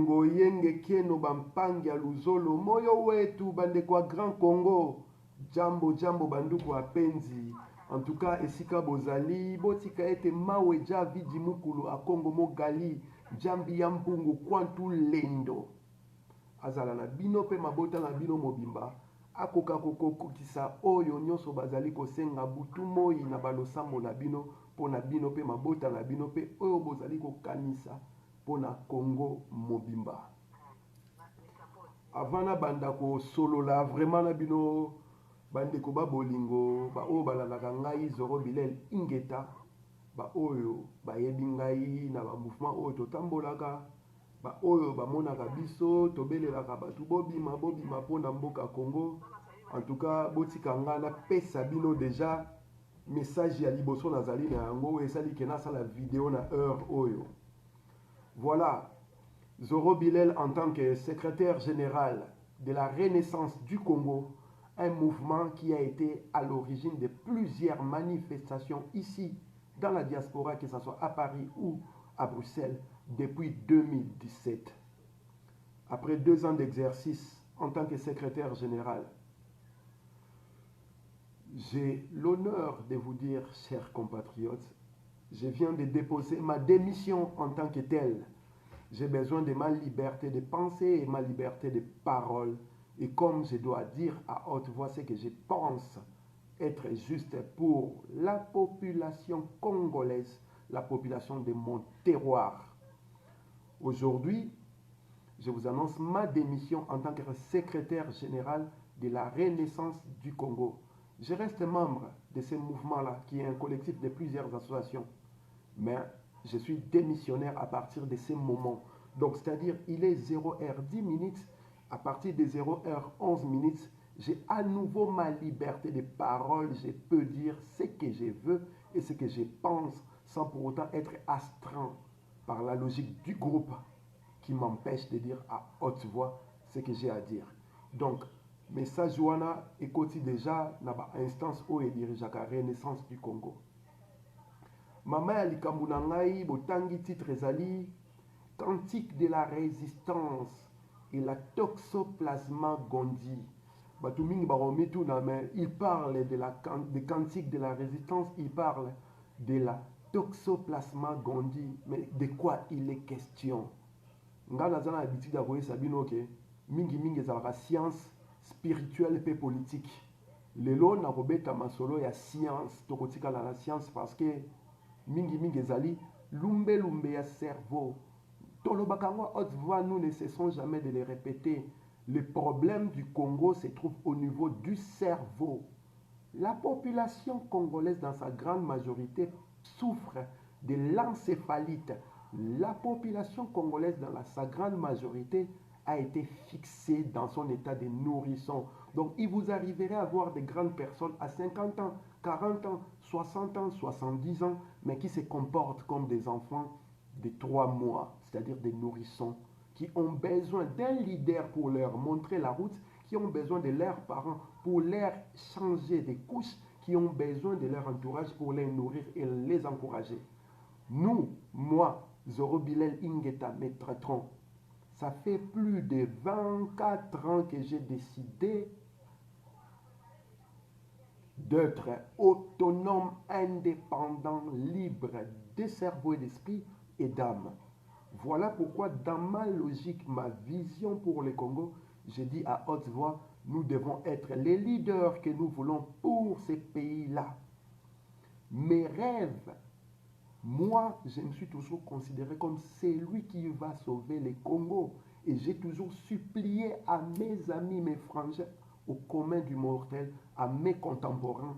Ngoyenge Kieno Bampangi ya Luzolo moyo wetu bande kwa Grand Congo. Jambo jambo banduku apenzi. En tout cas esika bozali botika ete mawe ja vidi mukulu a Congo mogali jambi ya mbungu kwantu lendo. Azala na bino pe mabota na bino mobimba. Akoka kokokutisa oyo nyonso bazali kosenga butu moi na balosambo na bino pona bino pe mabota na bino pe oyo bozali kokanisa pona Congo mobimba. Avant na banda ko solola vraiment na bino bande ko ba bolingo ba oyo balalaka ngai Zoro Bilel Ingeta ba oyo ba yebi ngai na ba mouvement oyo totambolaka ba oyo ba monaka biso tobelelaka batu bobima pona mboka Congo. En tout cas botika nga na pesa bino déjà message ya liboso nazali na yango esali ke nasala vidéo na heure oyo. Voilà, Zoro Bilel en tant que secrétaire général de la Renaissance du Congo, un mouvement qui a été à l'origine de plusieurs manifestations ici dans la diaspora, que ce soit à Paris ou à Bruxelles, depuis 2017. Après 2 ans d'exercice en tant que secrétaire général, j'ai l'honneur de vous dire, chers compatriotes, je viens de déposer ma démission en tant que telle. J'ai besoin de ma liberté de penser et ma liberté de parole. Et comme je dois dire à haute voix ce que je pense être juste pour la population congolaise, la population de mon terroir. Aujourd'hui, je vous annonce ma démission en tant que secrétaire général de la Renaissance du Congo. Je reste membre de ce mouvement-là, qui est un collectif de plusieurs associations. Mais je suis démissionnaire à partir de ce moment. Donc, c'est-à-dire, il est 0h10. À partir de 0h11, j'ai à nouveau ma liberté de parole. Je peux dire ce que je veux et ce que je pense sans pour autant être astreint par la logique du groupe qui m'empêche de dire à haute voix ce que j'ai à dire. Donc, message wana ekoti déjà na ba instance où est dirigé la Renaissance du Congo. Mama ya likambu na ngai botangi titre ezali Cantique de la résistance et la toxoplasma gondii. Batu mingi baromi tout na mais il parle de cantique de la résistance, il parle de la toxoplasma gondii, mais de quoi il est question? Nga nazana habitude ya koyesa bino ke mingi ezalaka science spirituelle et politique. Lelo na kobeta masolo ya science tokotikala la science parce que mingi ezali lumbe ya cerveau. Tolobakangwa haute voix, nous ne cessons jamais de le répéter. Le problème du Congo se trouve au niveau du cerveau. La population congolaise dans sa grande majorité souffre de l'encéphalite. La population congolaise dans sa grande majorité a été fixée dans son état de nourrisson. Donc il vous arriverait à voir des grandes personnes à 50 ans, 40 ans, 60 ans, 70 ans, mais qui se comportent comme des enfants de 3 mois, c'est-à-dire des nourrissons, qui ont besoin d'un leader pour leur montrer la route, qui ont besoin de leurs parents pour leur changer de couches, qui ont besoin de leur entourage pour les nourrir et les encourager. Nous, moi, Zoro Bilel Ingeta, mes traîtrons, ça fait plus de 24 ans que j'ai décidé d'être autonome, indépendant, libre de cerveau et d'esprit et d'âme. Voilà pourquoi dans ma logique, ma vision pour le Congo, je dis à haute voix, nous devons être les leaders que nous voulons pour ces pays-là. Mes rêves, moi, je me suis toujours considéré comme celui qui va sauver le Congo. Et j'ai toujours supplié à mes amis, mes frangins, au commun du mortel, à mes contemporains,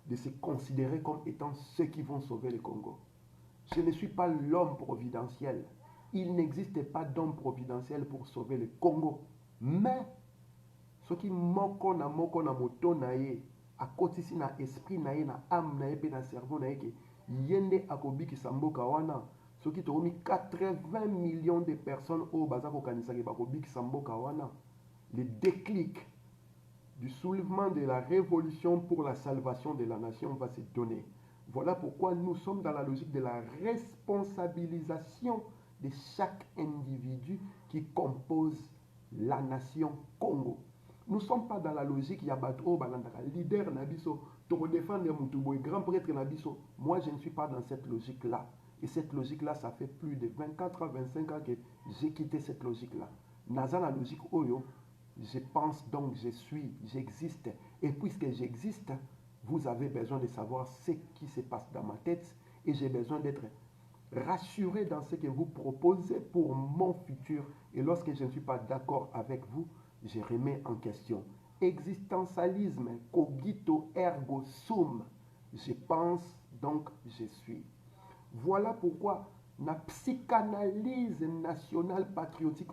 de se considérer comme étant ceux qui vont sauver le Congo. Je ne suis pas l'homme providentiel. Il n'existe pas d'homme providentiel pour sauver le Congo. Mais, ce qui moko na moto na ye, à côté si na esprit na ye, na âme na ye, na cerveau na ye, yende akobiki samboka wana, ce qui tourne 80 millions de personnes au bazako kanisaki bakobiki samboka wana. Le déclic du soulèvement de la révolution pour la salvation de la nation va se donner. Voilà pourquoi nous sommes dans la logique de la responsabilisation de chaque individu qui compose la nation Congo. Nous ne sommes pas dans la logique Yabato, leader Nabiso, pour défendre Moutoubou, grand prêtre Nabiso. Moi, je ne suis pas dans cette logique-là. Et cette logique-là, ça fait plus de 24 ans, 25 ans que j'ai quitté cette logique-là. Dans la logique Oyo, je pense donc, je suis, j'existe. Et puisque j'existe, vous avez besoin de savoir ce qui se passe dans ma tête. Et j'ai besoin d'être rassuré dans ce que vous proposez pour mon futur. Et lorsque je ne suis pas d'accord avec vous, je remets en question. Existentialisme, cogito ergo sum. Je pense, donc je suis. Voilà pourquoi la psychanalyse nationale patriotique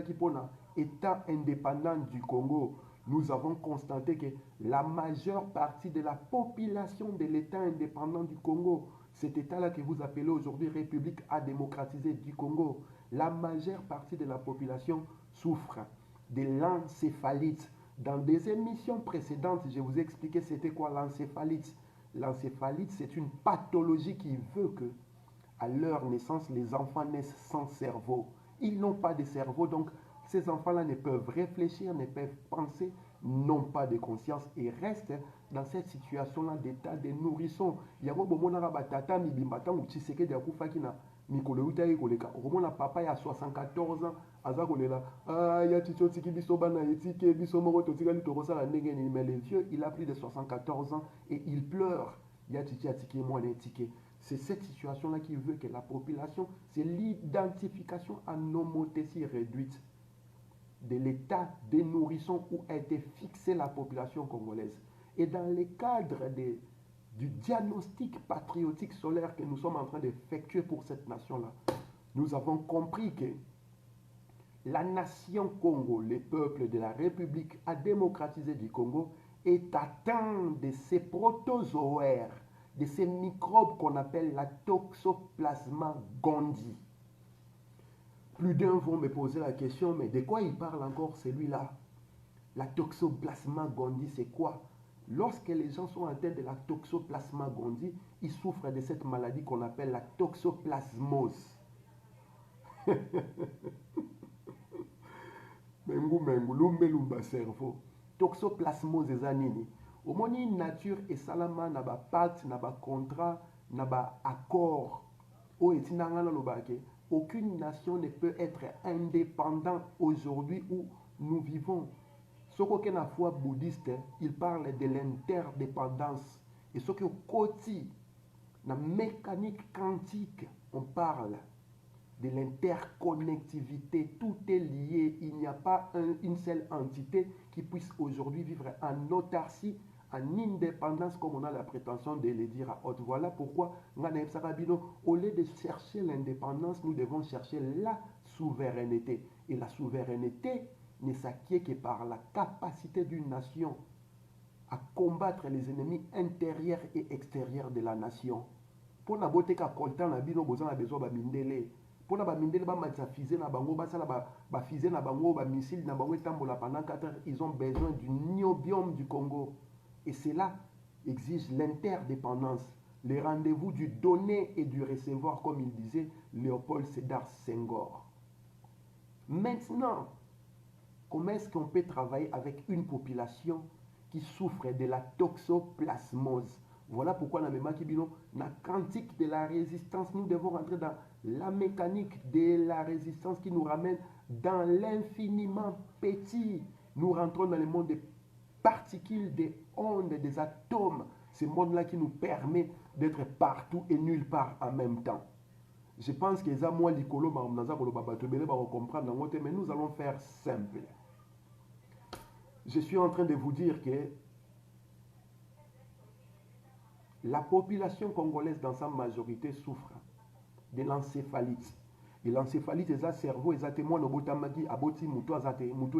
qui pour État indépendant du Congo, nous avons constaté que la majeure partie de la population de l'État indépendant du Congo, cet État-là que vous appelez aujourd'hui République à démocratiser du Congo, la majeure partie de la population souffre de l'encéphalite. Dans des émissions précédentes, je vous ai expliqué c'était quoi l'encéphalite. L'encéphalite, c'est une pathologie qui veut que, à leur naissance, les enfants naissent sans cerveau. Ils n'ont pas de cerveau, donc ces enfants-là ne peuvent réfléchir, ne peuvent penser, n'ont pas de conscience et restent dans cette situation-là d'état de nourrisson. Il y a un tata mibimbata ou tshiseke de akufaki na mikolo uta ekoleka. Romona papa ya 74 ans aza kolela ah ya tito tiki biso bana etike biso moko totika litorosa la ndenge ni, mais le vieux il a plus de 74 ans et il pleure. Ya titi atiki moi etike. C'est cette situation-là qui veut que la population, c'est l'identification à nomothétie réduite de l'état des nourrissons où a été fixée la population congolaise. Et dans le cadre du diagnostic patriotique solaire que nous sommes en train d'effectuer pour cette nation-là, nous avons compris que la nation Congo, le peuple de la République à démocratiser du Congo, est atteint de ces protozoaires, de ces microbes qu'on appelle la Toxoplasma gondii. Plus d'un vont me poser la question, mais de quoi il parle encore celui-là? La Toxoplasma gondii, c'est quoi? Lorsque les gens sont atteints de la Toxoplasma gondii, ils souffrent de cette maladie qu'on appelle la toxoplasmose. Lumba cerveau. Toxoplasmose eza nini? Omoni nature esalama na ba pacte, na ba contrat, na ba accord. O etinanga na lobake. Aucune nation ne peut être indépendante aujourd'hui où nous vivons. Ce qu'aucun la foi bouddhiste, il parle de l'interdépendance. Et ce que côté, la mécanique quantique, on parle de l'interconnectivité. Tout est lié. Il n'y a pas une seule entité qui puisse aujourd'hui vivre en autarcie, en indépendance, comme on a la prétention de le dire à haute voix. Voilà pourquoi, au lieu de chercher l'indépendance, nous devons chercher la souveraineté. Et la souveraineté ne s'acquiert que par la capacité d'une nation à combattre les ennemis intérieurs et extérieurs de la nation. Pour la beauté qu'a coltan la bino besoin de mindele. Pour la mindele ba matza fusée na bango ba sala ba fusée na bango ba missile na bango tambola pendant 4 heures, ils ont besoin du niobium du Congo. Et cela exige l'interdépendance, les rendez-vous du donner et du recevoir, comme il disait Léopold Sédar Senghor. Maintenant, comment est-ce qu'on peut travailler avec une population qui souffre de la toxoplasmose? Voilà pourquoi dans la quantique de la résistance, nous devons rentrer dans la mécanique de la résistance qui nous ramène dans l'infiniment petit. Nous rentrons dans le monde des particules, des ondes, des atomes. Ce monde-là qui nous permet d'être partout et nulle part en même temps. Je pense que ça, moi, mais nous allons faire simple. Je suis en train de vous dire que la population congolaise dans sa majorité souffre de l'encéphalite. Et l'encéphalite, c'est un cerveau, c'est un témoin de botamaki, aboti, muto,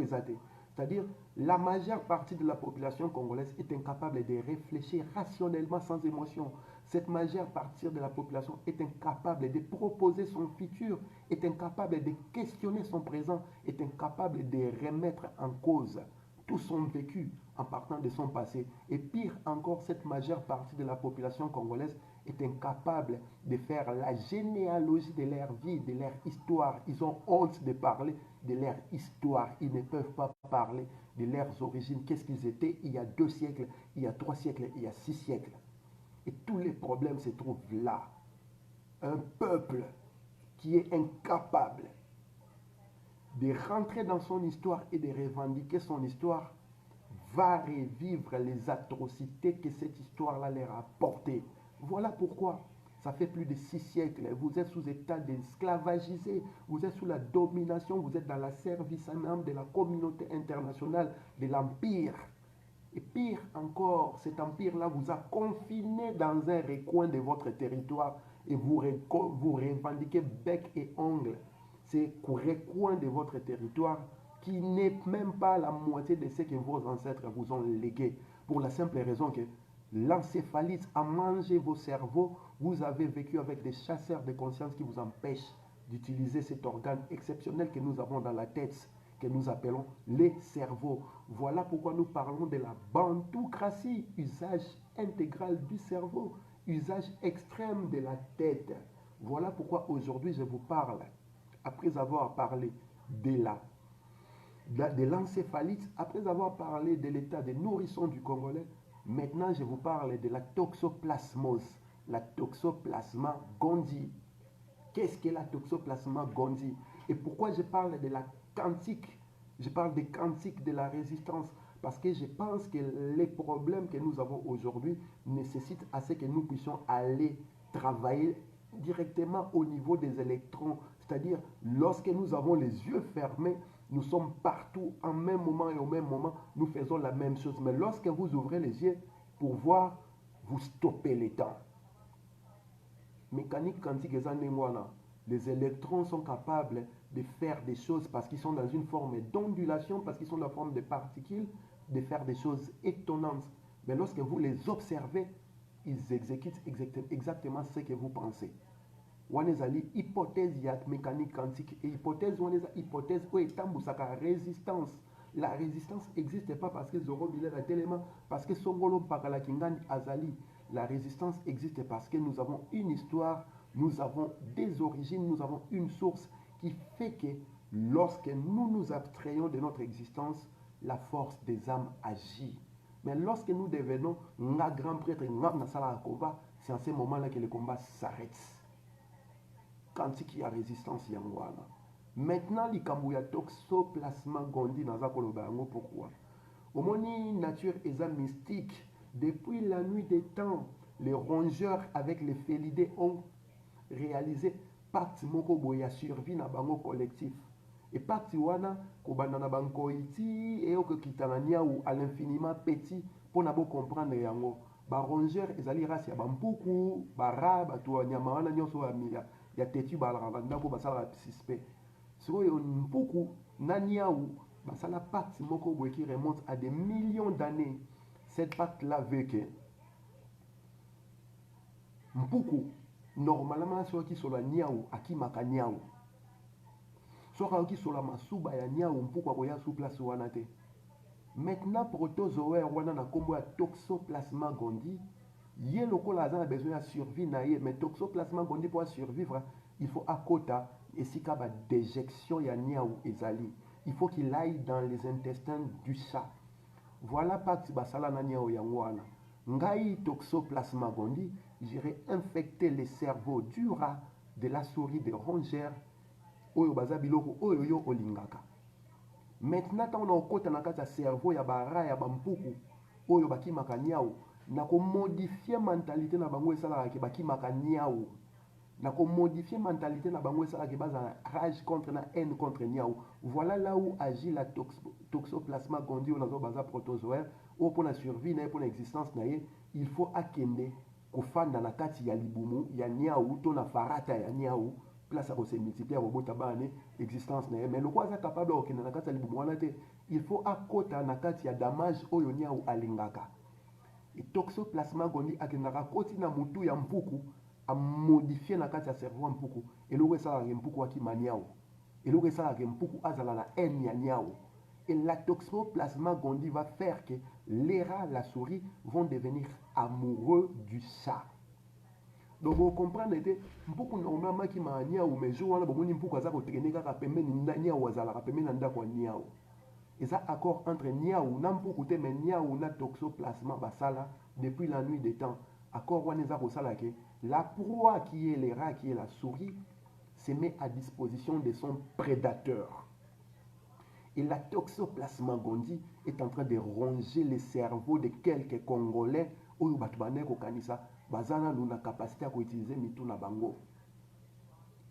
ezate. C'est-à-dire, la majeure partie de la population congolaise est incapable de réfléchir rationnellement sans émotion. Cette majeure partie de la population est incapable de proposer son futur, est incapable de questionner son présent, est incapable de remettre en cause tout son vécu en partant de son passé. Et pire encore, cette majeure partie de la population congolaise est incapable de faire la généalogie de leur vie, de leur histoire. Ils ont honte de parler de leur histoire. Ils ne peuvent pas parler de leurs origines. Qu'est-ce qu'ils étaient il y a 2 siècles, il y a 3 siècles, il y a 6 siècles. Et tous les problèmes se trouvent là. Un peuple qui est incapable de rentrer dans son histoire et de revendiquer son histoire va revivre les atrocités que cette histoire-là leur a apportées. Voilà pourquoi ça fait plus de 6 siècles, vous êtes sous état d'esclavagisé, vous êtes sous la domination, vous êtes dans la service même de la communauté internationale, de l'Empire. Et pire encore, cet empire-là vous a confiné dans un recoin de votre territoire et vous revendiquez bec et ongle ces recoins de votre territoire qui n'est même pas la moitié de ce que vos ancêtres vous ont légué. Pour la simple raison que l'encéphalite a mangé vos cerveaux, vous avez vécu avec des chasseurs de conscience qui vous empêchent d'utiliser cet organe exceptionnel que nous avons dans la tête, que nous appelons les cerveaux. Voilà pourquoi nous parlons de la bantoocratie, usage intégral du cerveau, usage extrême de la tête. Voilà pourquoi aujourd'hui je vous parle, après avoir parlé de l'encéphalite, après avoir parlé de l'état des nourrissons du Congolais, maintenant je vous parle de la toxoplasmose, la toxoplasma gondii. Qu'est-ce que la toxoplasma gondii? Et pourquoi je parle de la quantique? Je parle des quantiques de la résistance parce que je pense que les problèmes que nous avons aujourd'hui nécessitent à ce que nous puissions aller travailler directement au niveau des électrons. C'est-à-dire, lorsque nous avons les yeux fermés, nous sommes partout en même moment et au même moment, nous faisons la même chose. Mais lorsque vous ouvrez les yeux pour voir, vous stoppez les temps. Mécanique quantique et les électrons sont capables de faire des choses parce qu'ils sont dans une forme d'ondulation, parce qu'ils sont dans la forme de particules, de faire des choses étonnantes. Mais lorsque vous les observez, ils exécutent exactement ce que vous pensez. Wanezali hypothèse ya mécanique quantique et hypothèse hypothèse où est la résistance. La résistance n'existe pas parce que Zoro Bilal a tellement, parce que Songolo Pakala Kingani Azali. La résistance existe parce que nous avons une histoire, nous avons des origines, nous avons une source qui fait que lorsque nous nous abstrayons de notre existence, la force des âmes agit. Mais lorsque nous devenons un grand prêtre, c'est en ce moment-là que le combat s'arrête. Quantique ya résistance yangwana. Maintenant, likambo ya toxoplasma gondii naza koloba yango pourquoi? Omoni nature eza mystique. Depuis la nuit des temps, les rongeurs avec les félidés ont réalisé pacte moko boya survie na bango collectif. Et pacte wana kobanda na banko iti et okokita na niaou à l'infiniment petit pour na bo comprendre yango. Ba rongeur ezali race ya bampuku, bara, bato nyama wana nyonso ya tetu balaka bandako basala suspect. Sikoyo mpuku na niaou basala pacte moko boye qui remonte à des millions d'années. Cette pacte-là veut que mpuku normalement soki sola niaou akimaka niaou. Soki sola masuba ya niaou mpuku akoya sous place wana te. Maintenant protozoaire wana na kombo ya toxoplasma gondii, ye lokola aza na besoin ya survie na ye, mais toxoplasma gondii pour survivre, il faut akota esika ba déjection ya niaou ezali. Il faut qu'il aille dans les intestins du chat. Voilà pacte basala na niaou yango wana. Ngai toxoplasma gondii, j'irai infecter les cerveaux du rat, de la souris, des rongeurs, oyo baza biloko oyo yo olingaka. Maintenant, tant on a kota na kati ya cerveau ya bara ya bampuku oyo bakimaka niaou, na ko modifier mentalité na bango esalaka ke bakimaka niaou. Na ko modifier mentalité na bango esalaka ke baza rage contre na haine contre niaou. Voilà là où agit la toxoplasma gondii oyo nazo baza protozoaire oyo pour la survie na ye, pour l'existence na ye, il faut akende kofanda na kati ya libumu ya niaou to na farata ya niaou. Place à se multiplier à robot tabane existence mais le quoi ça capable de na kati ya libumu wana te, il faut akota na kati ya damage oyo niaou alingaka. Et toxoplasma gondii akendaka koti na mutu ya mpuku a modifier na kati ya cerveau ya mpuku eloko esalaka mpuku akima niaou, eloko esalaka mpuku azala na haine ya niaou. Et la toxoplasma gondii va faire que les rats, la souris vont devenir amoureux du chat. Donc, vous comprenez, beaucoup normalement qui m'a niaou, mais je vois là, beaucoup n'importe quoi, ça va traîner, car pembe ni niaou, azala, pembe nanda quoi niaou. Et ça, accord entre niaou, n'importe côté, mais niaou, na toxoplasma, basala, depuis la nuit des temps. Accord, on est à Rosala, la proie qui est les rats, qui est la souris, se met à disposition de son prédateur. Et la toxoplasma gondii est en train de ronger le cerveau de quelques Congolais, où batubane ko kanisa, bazana luna capacité à utiliser mitu na bango.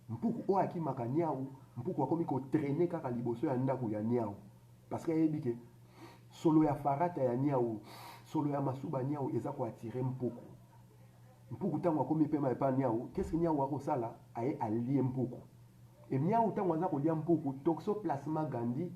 Mpuku o akimaka niaou, mpuku akomi ko traîner kaka liboso ya ndako ya niaou. Parce que yebi ke solo ya farata ya niaou, solo ya masuba niaou eza ko attirer mpuku. Mpuku tango akomi pema epa niaou, qu'est-ce que niaou akosala aye alie mpuku. Et niaou tango aza kolia mpuku, toxoplasma gondii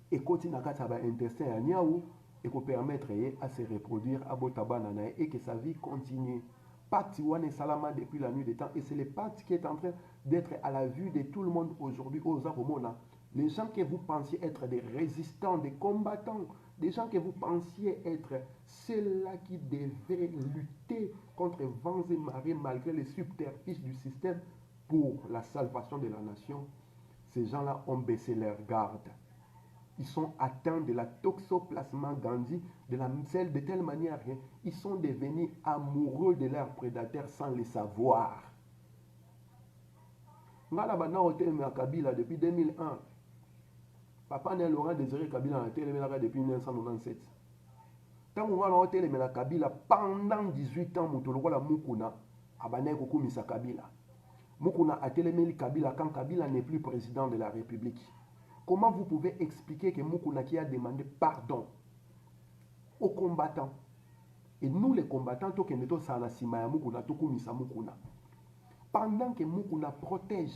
ekoti na kati ya ba intestin ya niaou et qu'on permettre à se reproduire à Botabanana et que sa vie continue. Pacte Wane Salama depuis la nuit des temps. Et c'est le pacte qui est en train d'être à la vue de tout le monde aujourd'hui aux Aromona. Les gens que vous pensiez être des résistants, des combattants, des gens que vous pensiez être ceux-là qui devaient lutter contre vents et marées malgré les subterfuges du système pour la salvation de la nation, ces gens-là ont baissé leur garde. Ils sont atteints de la toxoplasma gondii de telle manière qu'ils sont devenus amoureux de leurs prédateurs sans le savoir. Ngala bana hotel à Kabila depuis 2001. Papa n'est Laurent Désiré Kabila a été depuis 1997. Tant qu'on va à hotel à Kabila pendant 18 ans, Moutologola Mukuna a bané Kokumisa Kabila. Mukuna a télémé Kabila quand Kabila n'est plus président de la République. Comment vous pouvez expliquer que Mukuna qui a demandé pardon aux combattants? Et nous les combattants, pendant que Mukuna protège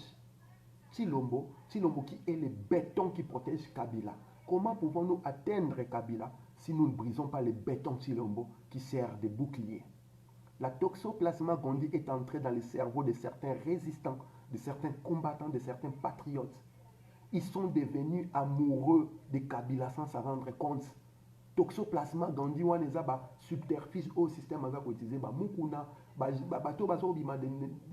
Tshilombo, Tshilombo qui est le béton qui protège Kabila, comment pouvons-nous atteindre Kabila si nous ne brisons pas le béton Tshilombo qui sert de bouclier? La toxoplasma gondii est entrée dans le cerveau de certains résistants, de certains combattants, de certains patriotes. Ils sont devenus amoureux de Kabila sans s'en rendre compte. Toxoplasma gondii waneza ba subterfuge au système aza ko utiliser ba mukuna bato bazo bima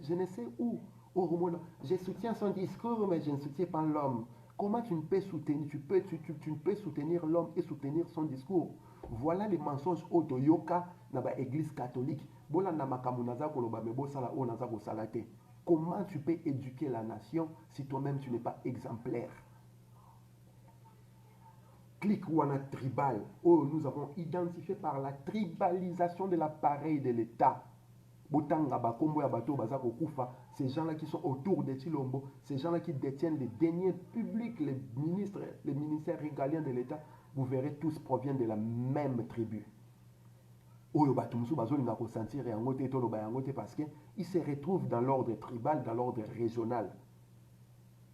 je ne sais où au Rwanda. Je soutiens son discours mais je ne soutiens pas l'homme. Comment tu ne peux soutenir tu ne peux soutenir l'homme et soutenir son discours? Voilà les mensonges otoyoka na ba église catholique. Bola na makamu naza koloba me bosala o naza ko salate. Comment tu peux éduquer la nation si toi-même tu n'es pas exemplaire? Clic Wana tribal, où nous avons identifié par la tribalisation de l'appareil de l'État. Botanga Bakombo ya Bato Bazako Kufa, ces gens-là qui sont autour de Tshilombo, ces gens-là qui détiennent les deniers publics, les ministères régaliens de l'État, vous verrez tous proviennent de la même tribu. Parce qu'ils se retrouvent dans l'ordre tribal, dans l'ordre régional.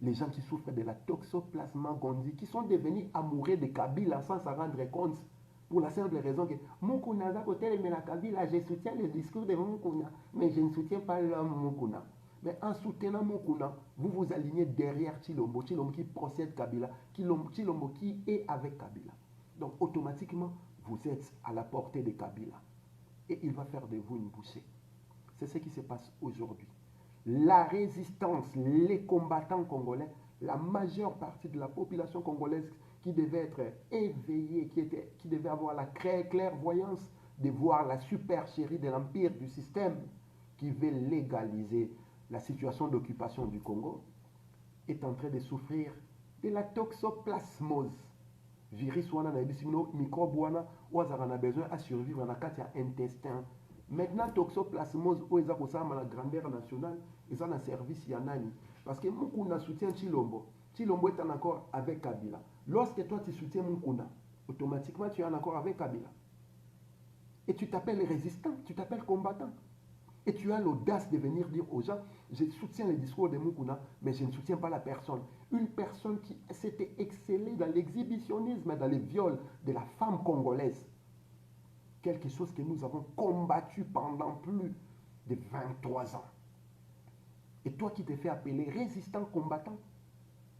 Les gens qui souffrent de la toxoplasma gondii, qui sont devenus amoureux de Kabila sans s'en rendre compte, pour la simple raison que Mukuna za côté mais la Kabila, je soutiens le discours de Mukuna, mais je ne soutiens pas l'homme Mukuna. Mais en soutenant Mukuna, vous vous alignez derrière Tshilombo, Tshilombo qui procède Kabila, Tshilombo qui est avec Kabila. Donc automatiquement, vous êtes à la portée de Kabila. Et il va faire de vous une bouchée. C'est ce qui se passe aujourd'hui. La résistance, les combattants congolais, la majeure partie de la population congolaise qui devait être éveillée, qui devait avoir la clairvoyance de voir la supercherie de l'empire du système qui veut légaliser la situation d'occupation du Congo, est en train de souffrir de la toxoplasmose. Virus wana na ebisino microbe wana wazaka besoin à survivre na kati ya intestin. Maintenant toxoplasmose o eza kosama la grandeur nationale eza na service ya nani? Parce que Mukuna soutient Tshilombo. Tshilombo est en accord avec Kabila. Lorsque toi tu soutiens Mukuna, automatiquement tu es en accord avec Kabila. Et tu t'appelles résistant, tu t'appelles combattant. Et tu as l'audace de venir dire aux gens, je soutiens le discours de Mukuna, mais je ne soutiens pas la personne. Une personne qui s'était excellée dans l'exhibitionnisme, dans les viols de la femme congolaise. Quelque chose que nous avons combattu pendant plus de 23 ans. Et toi qui te fais appeler résistant combattant,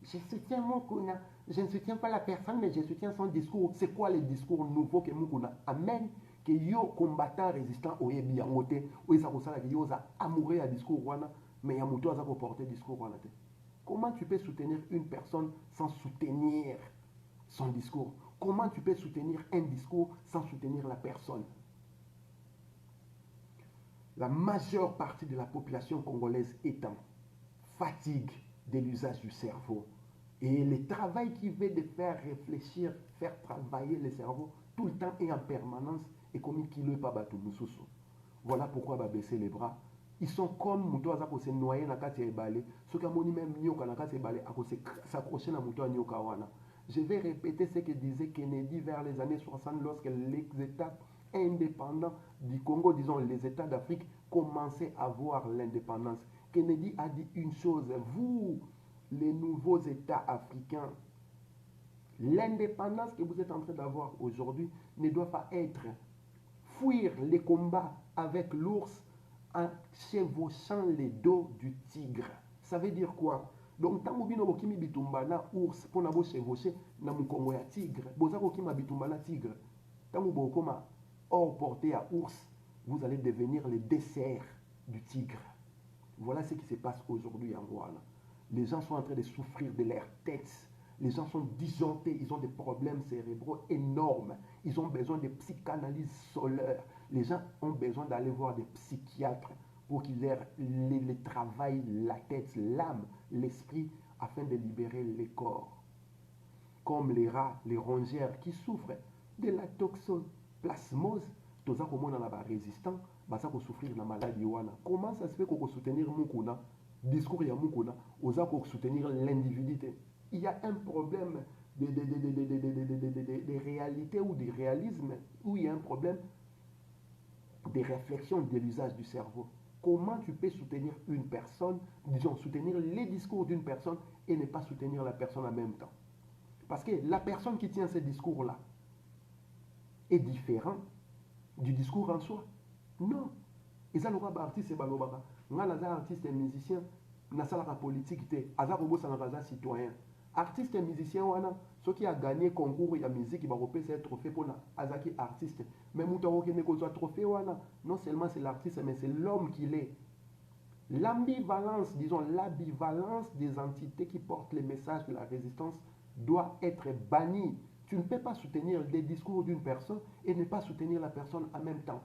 je soutiens Mukuna, je ne soutiens pas la personne, mais je soutiens son discours. C'est quoi le discours nouveau que Mukuna amène, que yo combattant résistant oyebi yango te oyo eza kosala ke yo oza amoureux ya discours wana mais ya moto aza koporter discours wana te. Comment tu peux soutenir une personne sans soutenir son discours? Comment tu peux soutenir un discours sans soutenir la personne? La majeure partie de la population congolaise est en fatigue de l'usage du cerveau. Et le travail qui veut de faire réfléchir, faire travailler le cerveau tout le temps et en permanence est comme qu'il ne pas battu mususu. Voilà pourquoi va baisser les bras. Ils sont comme muto aza ko se noyer na kati ya balé. Ce que moni même nyoka na kati ya balé a ko s'accrocher na muto nyoka wana. Je vais répéter ce que disait Kennedy vers les années 60 lorsque les États indépendants du Congo, disons les États d'Afrique, commençaient à avoir l'indépendance. Kennedy a dit une chose, vous, les nouveaux États africains, l'indépendance que vous êtes en train d'avoir aujourd'hui ne doit pas être fuir les combats avec l'ours en chevauchant les dos du tigre. Ça veut dire quoi? Donc, tant que vous avez bitumba na ours pour na chevaucher na mukongo ya tigre, vous avez kima bitumba na tigre. Tant que vous avez hors portée à ours, vous allez devenir le dessert du tigre. Voilà ce qui se passe aujourd'hui en Rwanda. Les gens sont en train de souffrir de leur tête. Les gens sont disjonctés, ils ont des problèmes cérébraux énormes. Ils ont besoin de psychanalyse solaire. Les gens ont besoin d'aller voir des psychiatres pour qu'ils les travaillent la tête, l'âme, l'esprit, afin de libérer les corps. Comme les rats, les rongères qui souffrent de la toxoplasmose, tous ceux qui sont résistants, ils vont souffrir de la maladie. Comment ça se fait qu'on peut soutenir Mukuna, discours ya Mukuna, aux pour soutenir l'individu? Il y a un problème de réalité ou de réalisme, où il y a un problème de réflexion de l'usage du cerveau. Comment tu peux soutenir une personne, disons soutenir les discours d'une personne et ne pas soutenir la personne en même temps? Parce que la personne qui tient ce discours-là est différent du discours en soi. Non. Et ça, le artiste, c'est un artiste et musicien, na salaka politique te, aza robo sanakaza citoyen. Artiste et musicien wana, ceux qui a gagné concours ya musique, il va repérer un trophée pour azaki artiste. Mais moutaro qui ne cause trophée wana, non seulement c'est l'artiste, mais c'est l'homme qu'il est. L'ambivalence, disons l'ambivalence des entités qui portent les messages de la résistance doit être bannie. Tu ne peux pas soutenir les discours d'une personne et ne pas soutenir la personne en même temps.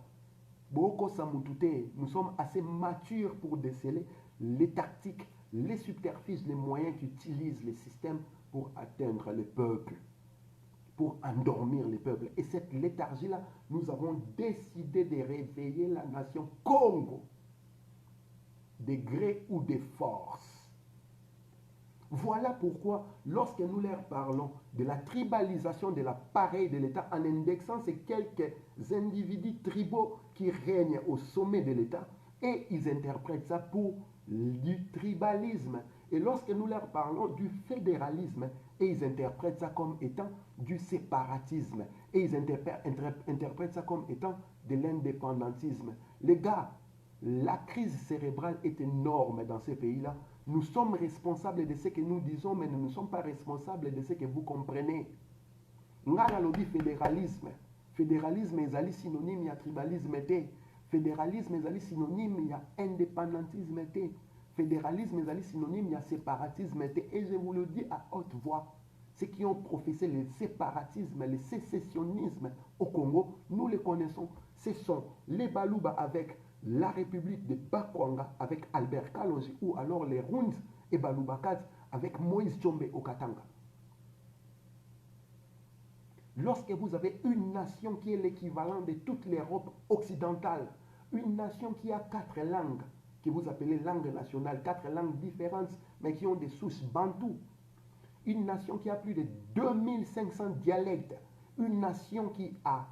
Nous sommes assez matures pour déceler les tactiques, les subterfuges, les moyens qu'utilisent les systèmes pour atteindre le peuple, pour endormir les peuples. Et cette léthargie-là, nous avons décidé de réveiller la nation Congo, de gré ou de force. Voilà pourquoi, lorsque nous leur parlons de la tribalisation de l'appareil de l'État en indexant ces quelques individus tribaux qui règnent au sommet de l'État, et ils interprètent ça pour du tribalisme. Et lorsque nous leur parlons du fédéralisme, et ils interprètent ça comme étant du séparatisme, et ils interprètent ça comme étant de l'indépendantisme. Les gars, la crise cérébrale est énorme dans ces pays-là. Nous sommes responsables de ce que nous disons, mais nous ne sommes pas responsables de ce que vous comprenez. Ngala lobby fédéralisme. Fédéralisme est synonyme à tribalisme. Fédéralisme est synonyme à indépendantisme. Fédéralisme est synonyme à séparatisme. Et je vous le dis à haute voix, ceux qui ont professé le séparatisme, le sécessionnisme au Congo, nous les connaissons. Ce sont les Baluba avec la République de Bakwanga avec Albert Kalonji, ou alors les Runds et Balubakat avec Moïse Tshombe au Katanga. Lorsque vous avez une nation qui est l'équivalent de toute l'Europe occidentale, une nation qui a 4 langues, que vous appelez langue nationale, 4 langues différentes, mais qui ont des souches bantoues, une nation qui a plus de 2500 dialectes, une nation qui a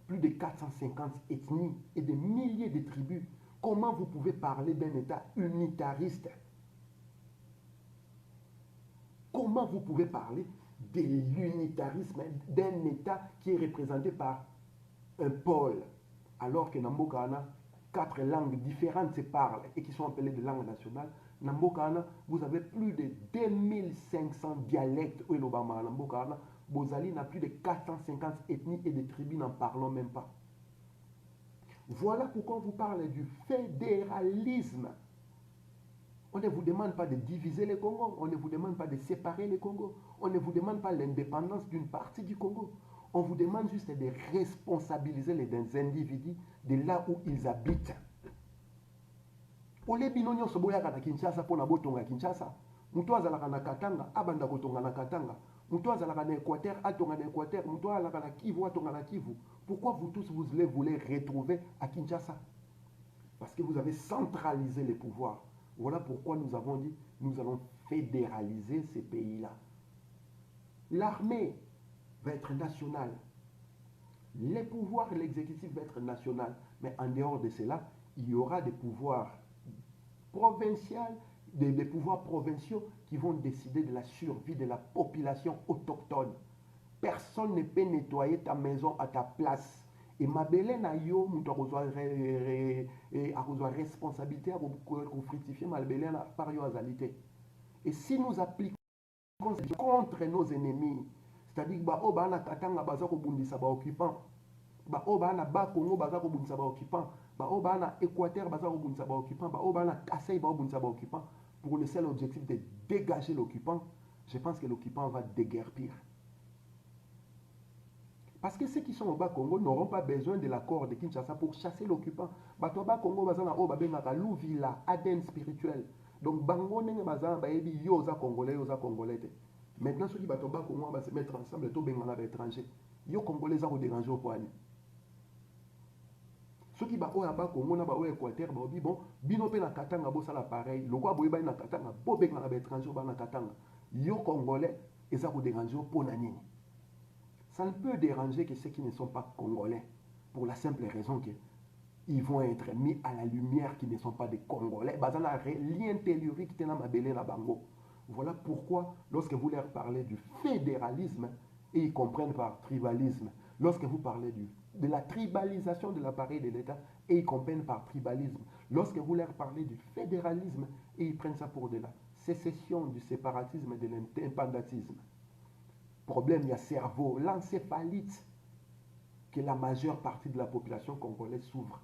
plus de 450 ethnies et des milliers de tribus, comment vous pouvez parler d'un État unitariste? Comment vous pouvez parler de l'unitarisme d'un État qui est représenté par un pôle, alors que Namboka, 4 langues différentes se parlent et qui sont appelées des langues nationales, vous avez plus de 2500 dialectes. Bozali n'a plus de 450 ethnies et de tribus, n'en parlons même pas. Voilà pourquoi on vous parle du fédéralisme. On ne vous demande pas de diviser le Congo, on ne vous demande pas de séparer le Congo, on ne vous demande pas l'indépendance d'une partie du Congo. On vous demande juste de responsabiliser les individus de là où ils habitent. Ole bino nyonso boyaka na Kinshasa pona botonga Kinshasa. Mutu azalaka na Katanga, abanda kotonga na Katanga. Mutu azalaka na Équateur, atonga na Équateur. Mutu azalaka na Kivu, atonga na Kivu. Pourquoi vous tous vous voulez retrouver à Kinshasa? Parce que vous avez centralisé les pouvoirs. Voilà pourquoi nous avons dit, nous allons fédéraliser ces pays-là. L'armée va être nationale. Les pouvoirs, l'exécutif va être national. Mais en dehors de cela, il y aura des pouvoirs provinciaux, des pouvoirs provinciaux qui vont décider de la survie de la population autochtone. Personne ne peut nettoyer ta maison à ta place. Et ma belle na yo, tu as responsabilité à fructifier ma belle par yo azalité. Et si nous appliquons contre nos ennemis, c'est-à-dire bah oh bah na katanga baza ko bundisa ba occupant, bah oh bah na ba Congo baza ko bundisa ba occupant, bah oh bah na Équateur baza ko bundisa ba occupant, bah oh bah na Kasaï ba bundisa ba occupant, pour le seul objectif de dégager l'occupant, je pense que l'occupant va déguerpir. Parce que ceux qui sont au Bas-Congo n'auront pas besoin de l'accord de Kinshasa pour chasser l'occupant. Bato Bas-Congo bazana o babengaka Louvila, Aden spirituel. Donc bango nenge bazana bayebi yo za congolais, yo za congolais. Maintenant ceux qui bato Bas-Congo va se mettre ensemble to bengana ba étranger. Yo congolais za ko déranger au poani. Ceux qui ba o ya Bas-Congo na ba o Équateur ba obi bon, bino pe na Katanga bo sala pareil. Lokwa boye ba na Katanga, bo bengana ba étranger ba na Katanga. Yo congolais eza ko déranger au pona nini. Ça ne peut déranger que ceux qui ne sont pas congolais, pour la simple raison qu'ils vont être mis à la lumière qui ne sont pas des Congolais. Lien tellurique tena mabele na bango. Voilà pourquoi, lorsque vous leur parlez du fédéralisme, et ils comprennent par tribalisme, lorsque vous parlez de la tribalisation de l'appareil de l'État, et ils comprennent par tribalisme, lorsque vous leur parlez du fédéralisme, et ils prennent ça pour de la sécession, du séparatisme et de l'indépendantisme. Problème, il y a cerveau, l'encéphalite que la majeure partie de la population congolaise souffre.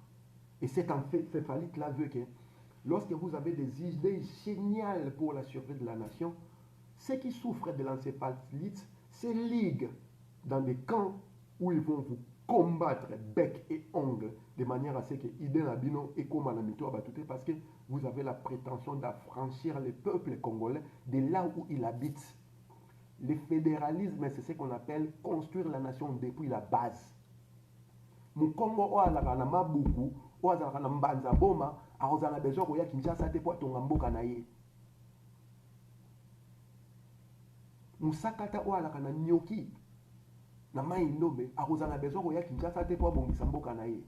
Et cette encéphalite-là veut que lorsque vous avez des idées géniales pour la survie de la nation, ceux qui souffrent de l'encéphalite se liguent dans des camps où ils vont vous combattre bec et ongle de manière à ce que idée nabino et comme parce que vous avez la prétention d'affranchir le peuple congolais de là où il habite. Le fédéralisme, c'est ce qu'on appelle construire la nation depuis la base. Mukongo o azalaka na mabuku, o azalaka na mbanza boma, akozala besoin koya Kinshasa te po atonga mboka na ye. Musakata o azalaka na nyoki na mai ndombe, akozala besoin koya Kinshasa te po abongisa mboka na ye.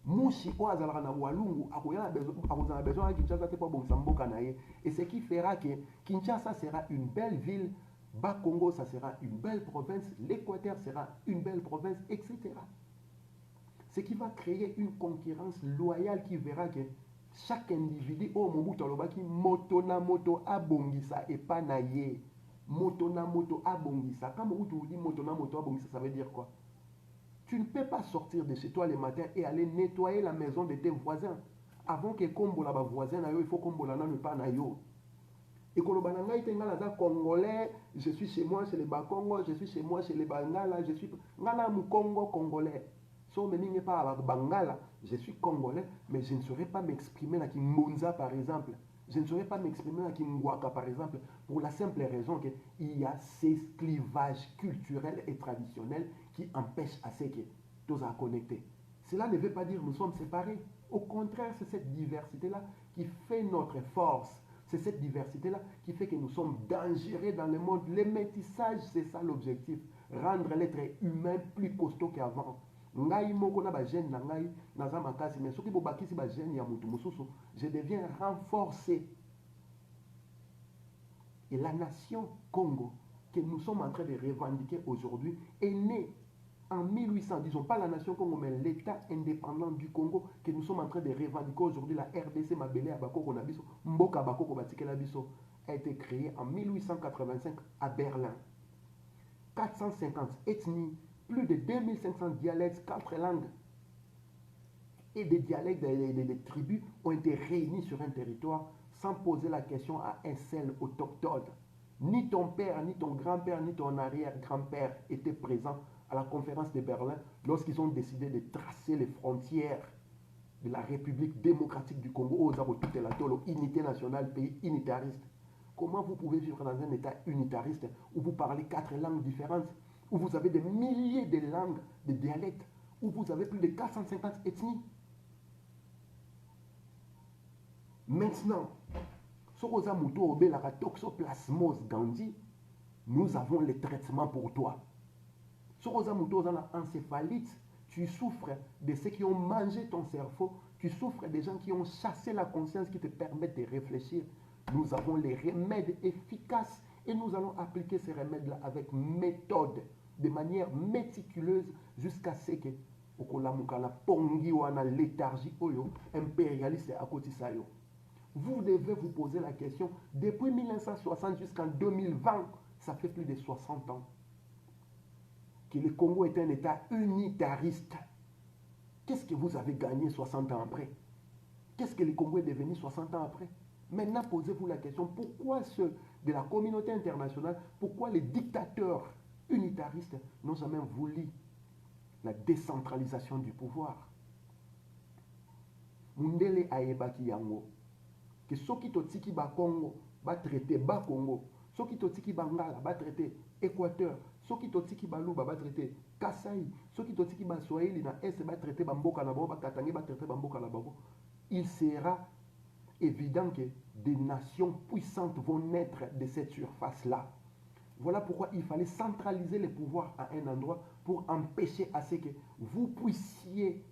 Mushi o azalaka na Walungu, akozala besoin ya Kinshasa te po abongisa mboka na ye. Et ce qui fera que Kinshasa sera une belle ville, Bas-Congo, ça sera une belle province, l'Équateur sera une belle province, etc. Ce qui va créer une concurrence loyale qui verra que chaque individu, oh Mobutu alobaki, moto na moto abongisa et pas naye. Moto na moto abongisa. Quand Mobutu dit moto na moto abongisa, ça veut dire quoi? Tu ne peux pas sortir de chez toi le matin et aller nettoyer la maison de tes voisins. Avant que kombo la ba voisin na yo, il faut kombo la ne pas na yo. Et congolais, je suis chez moi chez les Bakongo, je suis chez moi chez les Bangala, je suis ngana mukongo congolais. So meninge pas Bangala, je suis congolais, mais je ne saurais pas m'exprimer à Kimbunza par exemple. Je ne saurais pas m'exprimer à Kingwaka par exemple, pour la simple raison qu'il y a ces clivages culturels et traditionnels qui empêchent à ce que tous à connecter. Cela ne veut pas dire que nous sommes séparés. Au contraire, c'est cette diversité-là qui fait notre force. C'est cette diversité-là qui fait que nous sommes dangereux dans le monde. Le métissage, c'est ça l'objectif. Rendre l'être humain plus costaud qu'avant. Ngai moko na ba gène na ngai naza makasi mais soki bobakisi ba gène ya mutu mususu, je deviens renforcé. Et la nation Congo que nous sommes en train de revendiquer aujourd'hui est née en 1800, disons pas la nation Congo, mais l'État indépendant du Congo que nous sommes en train de revendiquer aujourd'hui, la RDC Mabele Abakoko Nabiso, Mboka Bakoko Batike Labiso, a été créée en 1885 à Berlin. 450 ethnies, plus de 2500 dialectes, 4 langues et des dialectes des tribus ont été réunis sur un territoire sans poser la question à un seul autochtone. Ni ton père, ni ton grand-père, ni ton arrière-grand-père étaient présents à la conférence de Berlin lorsqu'ils ont décidé de tracer les frontières de la République démocratique du Congo aux Abotutela-Tolo, unité nationale, pays unitariste. Comment vous pouvez vivre dans un État unitariste où vous parlez 4 langues différentes, où vous avez des milliers de langues, de dialectes, où vous avez plus de 450 ethnies? Maintenant, Soroza Muto Obe la toxoplasmose Gandhi, nous avons les traitements pour toi. Soroza Muto la encéphalite, tu souffres de ceux qui ont mangé ton cerveau, tu souffres des gens qui ont chassé la conscience qui te permettent de réfléchir. Nous avons les remèdes efficaces et nous allons appliquer ces remèdes-là avec méthode, de manière méticuleuse jusqu'à ce que Okolamukala pongi wana léthargie oyo impérialiste à côté ça yo. Vous devez vous poser la question, depuis 1960 jusqu'en 2020, ça fait plus de 60 ans que le Congo est un État unitariste. Qu'est-ce que vous avez gagné 60 ans après? Qu'est-ce que le Congo est devenu 60 ans après? Maintenant, posez-vous la question, pourquoi ceux de la communauté internationale, pourquoi les dictateurs unitaristes n'ont jamais voulu la décentralisation du pouvoir? Mundele Aebaki Yango, que ceux qui totiki ba Congo, ba traité ba Congo, ceux qui totiki Bangala, ba traité Équateur, ceux qui totiki ba Luba, ba traité Kasaï, ceux qui totiki ba Swahili na Est, ba traité Bamboka na Babo, ba Katangi, ba traité Bamboka na Babo. Il sera évident que des nations puissantes vont naître de cette surface-là. Voilà pourquoi il fallait centraliser les pouvoirs à un endroit pour empêcher à ce que vous puissiez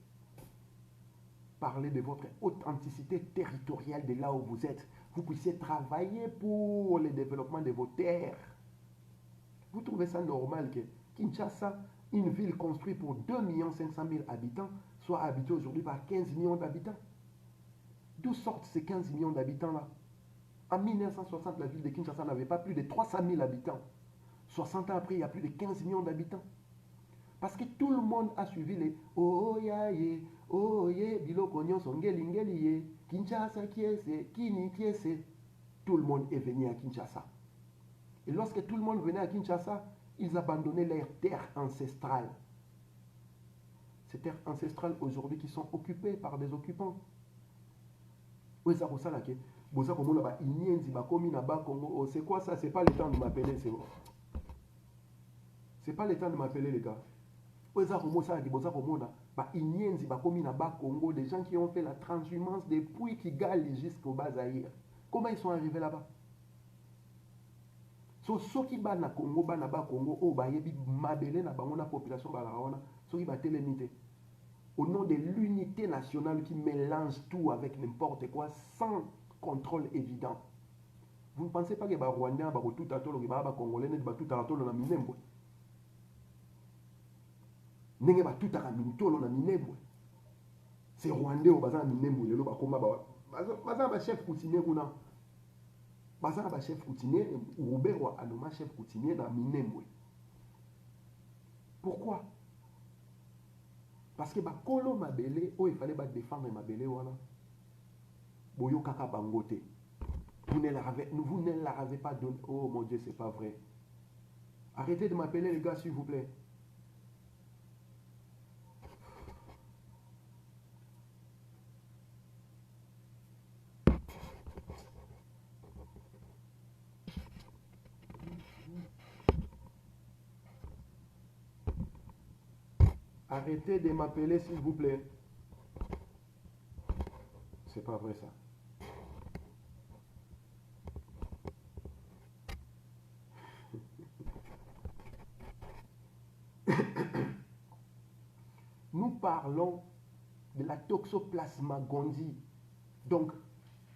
parler de votre authenticité territoriale de là où vous êtes. Vous puissiez travailler pour le développement de vos terres. Vous trouvez ça normal que Kinshasa, une ville construite pour 2 500 000 habitants, soit habitée aujourd'hui par 15 millions d'habitants? D'où sortent ces 15 millions d'habitants-là? En 1960, la ville de Kinshasa n'avait pas plus de 300 000 habitants. 60 ans après, il y a plus de 15 millions d'habitants. Parce que tout le monde a suivi les oh ya ye, oh ye, biloko nyonso ngeli ngeli ye, Kinshasa kiese, kini kiese. Tout le monde est venu à Kinshasa. Et lorsque tout le monde venait à Kinshasa, ils abandonnaient leurs terres ancestrales. Ces terres ancestrales aujourd'hui qui sont occupées par des occupants. C'est quoi ça? C'est pas le temps de m'appeler, c'est bon. C'est pas le temps de m'appeler, les gars. Des gens qui ont fait la transhumance depuis Kigali jusqu'au Bazaïr. Comment ils sont arrivés là-bas? So soki bana Congo bana ba Congo o ba yebi mabele na bango na population ba la wana soki ba telemite au nom de l'unité nationale qui mélange tout avec n'importe quoi sans contrôle évident. Vous ne pensez pas que les Rwandais ont tout à tolo, les Congolais ont tout à tolo na Minembwe? Nenge ba tout à Minembwe na Minembwe. C'est Rwandais au bazan Minembwe le ba komba ba bazan ba chef coutumier kuna. Bazan ba chef coutumier Robert wa anoma chef coutumier na Minembwe. Pourquoi? Parce que Kolo Mabele, il fallait défendre Mabele, voilà. Boyo Kaka Bangote. Vous ne leur avez pas donné. Oh mon Dieu, c'est pas vrai. Arrêtez de m'appeler les gars, s'il vous plaît. Arrêtez de m'appeler, s'il vous plaît. C'est pas vrai ça. Nous parlons de la toxoplasma gondii. Donc,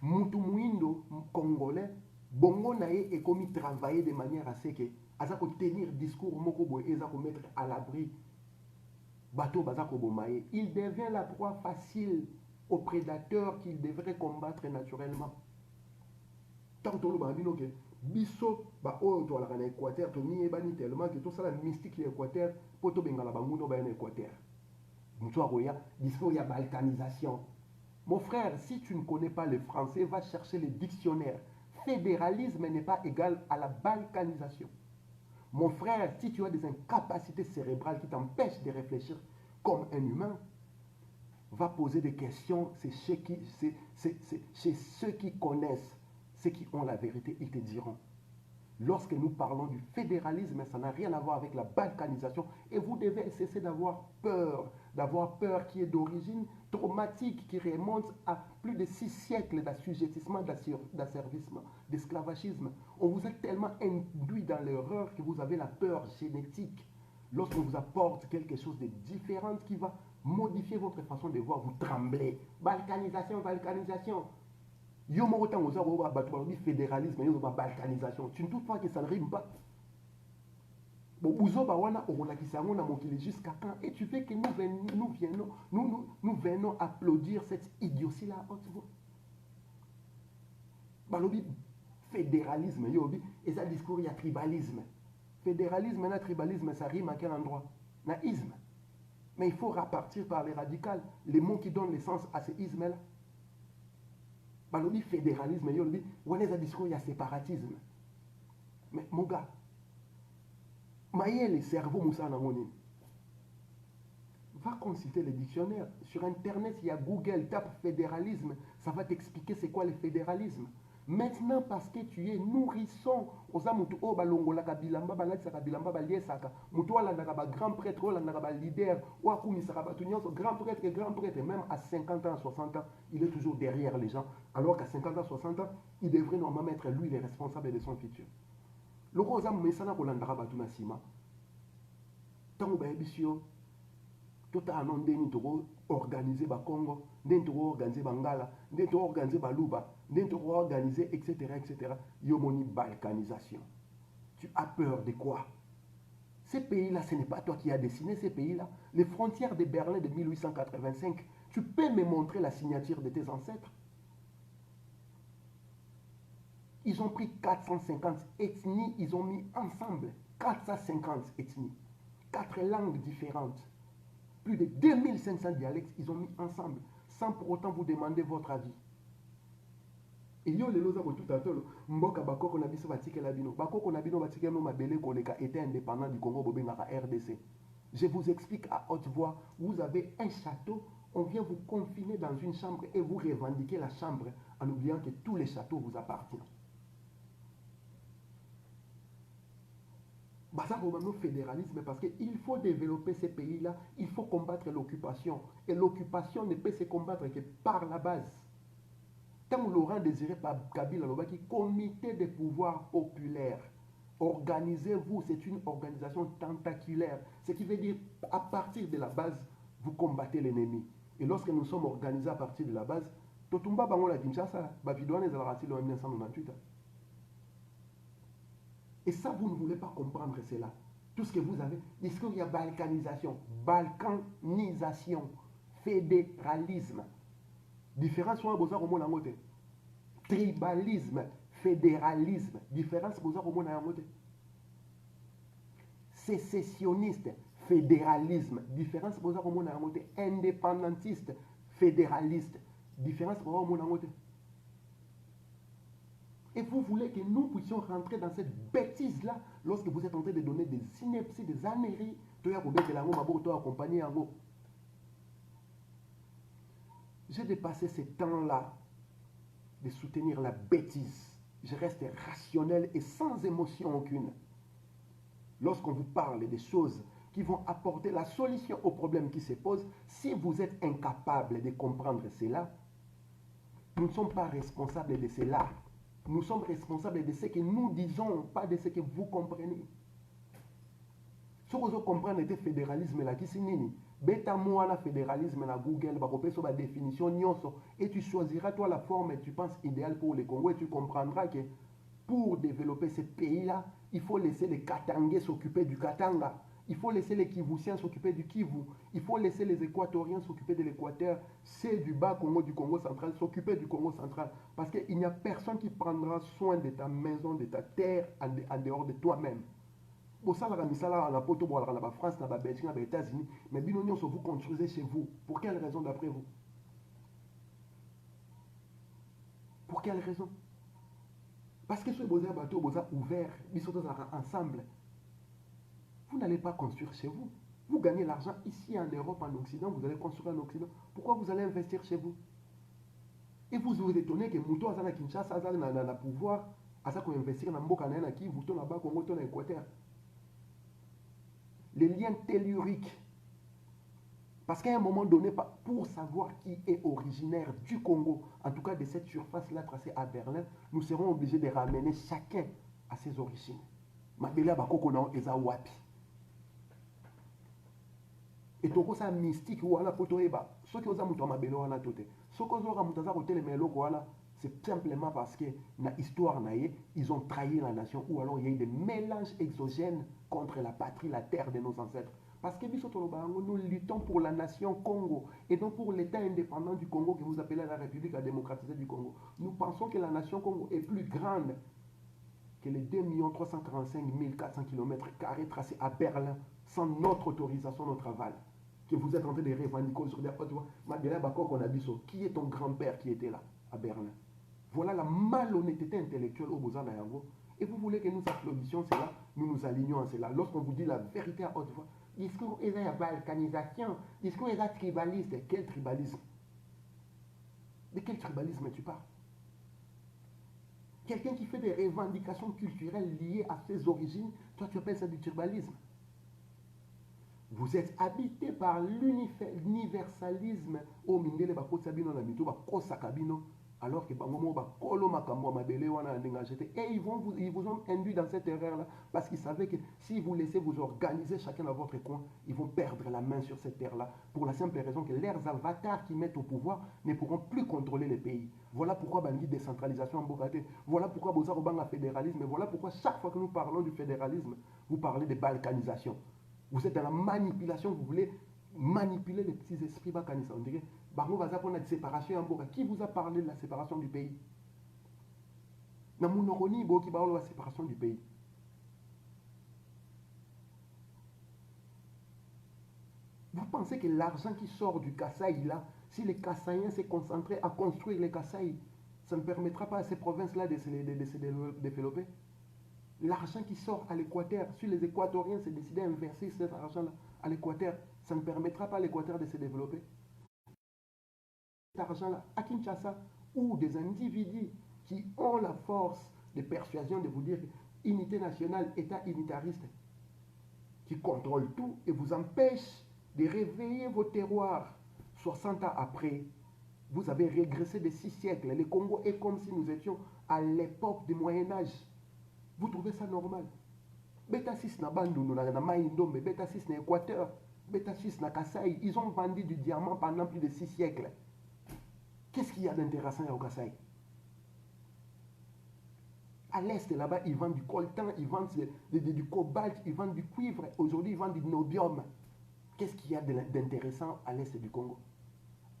Mutu Muindo, Congolais, Bongo Nae est commis travailler de manière à ce que, à ça tenir discours Mokobo et à mettre à l'abri bateau bazako bomaye, il devient la proie facile aux prédateurs qu'il devrait combattre naturellement. Tant que le bino que biso ba oyo to la na Équateur to ni ebani tellement que tout ça la mystique l'Équateur poto bengala banguno ba na Équateur. Mutu akoya discours ya balkanisation. Mon frère, si tu ne connais pas le français, va chercher le dictionnaire. Fédéralisme n'est pas égal à la balkanisation. Mon frère, si tu as des incapacités cérébrales qui t'empêchent de réfléchir comme un humain, va poser des questions. C'est ceux qui connaissent, ceux qui ont la vérité, ils te diront. Lorsque nous parlons du fédéralisme, ça n'a rien à voir avec la balkanisation. Et vous devez cesser d'avoir peur qui est d'origine traumatique, qui remonte à plus de 6 siècles d'assujettissement, d'asservissement, d'esclavagisme. On vous a tellement induit dans l'erreur que vous avez la peur génétique. Lorsqu'on vous apporte quelque chose de différent qui va modifier votre façon de voir, vous tremblez. Balkanisation, balkanisation. Yo moko tango za ko ba fédéralisme yo ba balkanisation. Tu ne trouves pas que ça ne rime pas? Bon, uzo ba wana okolakisa ngo na mokili jusqu'à quand? Et tu veux que nous venons applaudir cette idiotie là haute voix. Balobi fédéralisme yo bi et ça discours il y a tribalisme. Fédéralisme et tribalisme ça rime à quel endroit? Na isme. Mais il faut repartir par les radicales, les mots qui donnent l'essence à ces ismes là. Balobi fédéralisme, on a discours, il y a séparatisme. Mais mon gars, le cerveau, va consulter le dictionnaire. Sur Internet, il y a Google, tape fédéralisme, ça va t'expliquer c'est quoi le fédéralisme. Maintenant, parce que tu es nourrisson, grand prêtre, leader, grand prêtre, même à 50 ans, 60 ans, il est toujours derrière les gens, alors qu'à 50 ans, 60 ans, il devrait normalement être lui le responsable de son futur. Le rose mesana kolandaka bato na sima. Tango ba ebisio tota anon ndeni toko organiser ba Congo, ndeni toko organiser Bangala, ndeni toko organiser Baluba, ndeni toko organiser etc. Yomoni balkanisation. Tu as peur de quoi? Ces pays-là, ce n'est pas toi qui as dessiné ces pays-là. Les frontières de Berlin de 1885, tu peux me montrer la signature de tes ancêtres? Ils ont pris 450 ethnies, ils ont mis ensemble 450 ethnies, 4 langues différentes, plus de 2500 dialectes, ils ont mis ensemble, sans pour autant vous demander votre avis. Et yo lelo za ko tout à l'heure, mboka bakoko na biso batike la bino, bakoko na bino batike no mabele koleka était indépendant du Congo bobengaka RDC. Je vous explique à haute voix, vous avez un château, on vient vous confiner dans une chambre et vous revendiquez la chambre en oubliant que tous les châteaux vous appartiennent. Ça c'est le fédéralisme parce qu'il faut développer ces pays-là, il faut combattre l'occupation. Et l'occupation ne peut se combattre que par la base. Tant Laurent Désiré Kabila, le comité de pouvoir populaire, organisez-vous, c'est une organisation tentaculaire. Ce qui veut dire, à partir de la base, vous combattez l'ennemi. Et lorsque nous sommes organisés à partir de la base, Totumba Bangola Kinshasa, Bavidouane Zalaratil en 1998. Et ça, vous ne voulez pas comprendre cela. Tout ce que vous avez, discours, il y a balkanisation, fédéralisme. Différence soit besoin au monde. Tribalisme, fédéralisme. Différence besoin au monde. Sécessionniste, fédéralisme. Différence besoin au monde. Indépendantiste, fédéraliste. Différence besoin au monde. Et vous voulez que nous puissions rentrer dans cette bêtise-là lorsque vous êtes en train de donner des inepties, des âneries. J'ai dépassé ce temps-là de soutenir la bêtise. Je reste rationnel et sans émotion aucune. Lorsqu'on vous parle des choses qui vont apporter la solution aux problèmes qui se posent, si vous êtes incapable de comprendre cela, nous ne sommes pas responsables de cela. Nous sommes responsables de ce que nous disons, pas de ce que vous comprenez. Ce que vous comprenez le fédéralisme, là, qui signifie bêta moi la fédéralisme na Google, la définition nyonso, et tu choisiras toi la forme que tu penses idéale pour le Congo et tu comprendras que pour développer ce pays-là, il faut laisser les Katangais s'occuper du Katanga. Il faut laisser les Kivusiens s'occuper du Kivu. Il faut laisser les Équatoriens s'occuper de l'Équateur. C'est du bas Congo, du Congo central, s'occuper du Congo central. Parce qu'il n'y a personne qui prendra soin de ta maison, de ta terre, en dehors de toi-même. Ça, la poto, la France, la Belgique, les États-Unis. Mais vous construisez chez vous. Pour quelle raison d'après vous? Pour quelle raison? Parce que ce beaux bateau, ouvert, ils sont ensemble. Vous n'allez pas construire chez vous. Vous gagnez l'argent ici en Europe, en Occident, vous allez construire en Occident. Pourquoi vous allez investir chez vous? Et vous vous étonnez que Mouto Azana Kinshasa a pouvoir à ça qu'on investir dans Mboka Nana qui vous tourne là-bas, Congo, tourne à l'Équateur. Les liens telluriques. Parce qu'à un moment donné, pour savoir qui est originaire du Congo, en tout cas de cette surface-là tracée à Berlin, nous serons obligés de ramener chacun à ses origines. Mabela Bakoko na eza wapi. Et tout ça mystique ou ala poto eba. Ce qui osa muto mabelo wana tote. Ce qui osa mutaza hôtel meloko wana, c'est simplement parce que na histoire naie, ils ont trahi la nation ou alors il y a eu des mélanges exogènes contre la patrie, la terre de nos ancêtres. Parce que nous luttons pour la nation Congo et non pour l'État indépendant du Congo que vous appelez la République démocratisée du Congo. Nous pensons que la nation Congo est plus grande que les 2 345 400 km tracés à Berlin sans notre autorisation, notre aval. Que vous êtes en train de revendiquer aujourd'hui. Qui est ton grand-père qui était là à Berlin? Voilà la malhonnêteté intellectuelle au Bozan Nayango. Et vous voulez que nous applaudissions cela, nous nous alignons à cela. Lorsqu'on vous dit la vérité à haute voix, discours est la balkanisation, discours est la tribaliste. Quel tribalisme? De quel tribalisme tu parles? Quelqu'un qui fait des revendications culturelles liées à ses origines, toi tu appelles ça du tribalisme. Vous et habité par l'universalisme au Mindele Bako Sabino Namito Bako Sakabino, alors que Bangomo Bakolo Makambo Mabele Wana Nengajete. Et ils vous ont induit dans cette erreur-là parce qu'ils savaient que si vous laissez vous organiser chacun dans votre coin, ils vont perdre la main sur cette terre-là pour la simple raison que leurs avatars qui mettent au pouvoir ne pourront plus contrôler les pays. Voilà pourquoi Bangui décentralisation en Bokate. Voilà pourquoi Bozar Obanga fédéralisme. Et voilà pourquoi chaque fois que nous parlons du fédéralisme, vous parlez de balkanisation. Vous êtes dans la manipulation, vous voulez manipuler les petits esprits bakanisa. On dirait, Bango Baza pour la séparation en Boka. Qui vous a parlé de la séparation du pays? Namunokoni Bo qui parle de la séparation du pays. Vous pensez que l'argent qui sort du Kasaï là, si les Kasaïens s'est concentré à construire les Kasaï, ça ne permettra pas à ces provinces-là de se développer? L'argent qui sort à l'Équateur, si les Équatoriens se décident à inverser cet argent-là à l'Équateur, ça ne permettra pas à l'Équateur de se développer. Cet argent-là, à Kinshasa, ou des individus qui ont la force de persuasion de vous dire unité nationale, État unitariste, qui contrôle tout et vous empêche de réveiller vos terroirs. 60 ans après, vous avez régressé de 6 siècles. Le Congo est comme si nous étions à l'époque du Moyen-Âge. Vous trouvez ça normal? Beta 6 na Bandundu, na Maïndombe, Beta 6 na Équateur, Beta 6 na Kasaï, ils ont vendu du diamant pendant plus de 6 siècles. Qu'est-ce qu'il y a d'intéressant au Kasaï? À l'est, là-bas, ils vendent du coltan, ils vendent du cobalt, ils vendent du cuivre. Aujourd'hui, ils vendent du nobium. Qu'est-ce qu'il y a d'intéressant à l'est du Congo?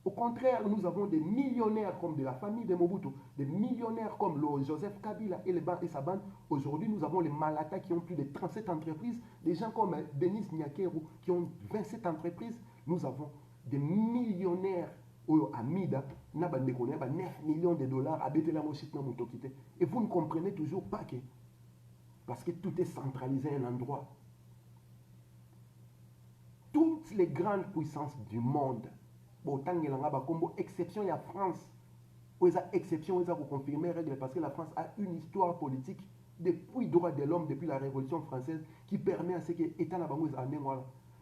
Au contraire, nous avons des millionnaires comme de la famille de Mobutu, des millionnaires comme le Joseph Kabila et sa bande. Aujourd'hui, nous avons les Malata qui ont plus de 37 entreprises, des gens comme Denis Nyakeru qui ont 27 entreprises. Nous avons des millionnaires au Amida, 9 millions de dollars à et vous ne comprenez toujours pas que, parce que tout est centralisé à un endroit. Toutes les grandes puissances du monde, exception, il y a France. Exception, ils ont confirmé règle parce que la France a une histoire politique depuis le droit de l'homme, depuis la Révolution française, qui permet à ce que l'État n'a pas.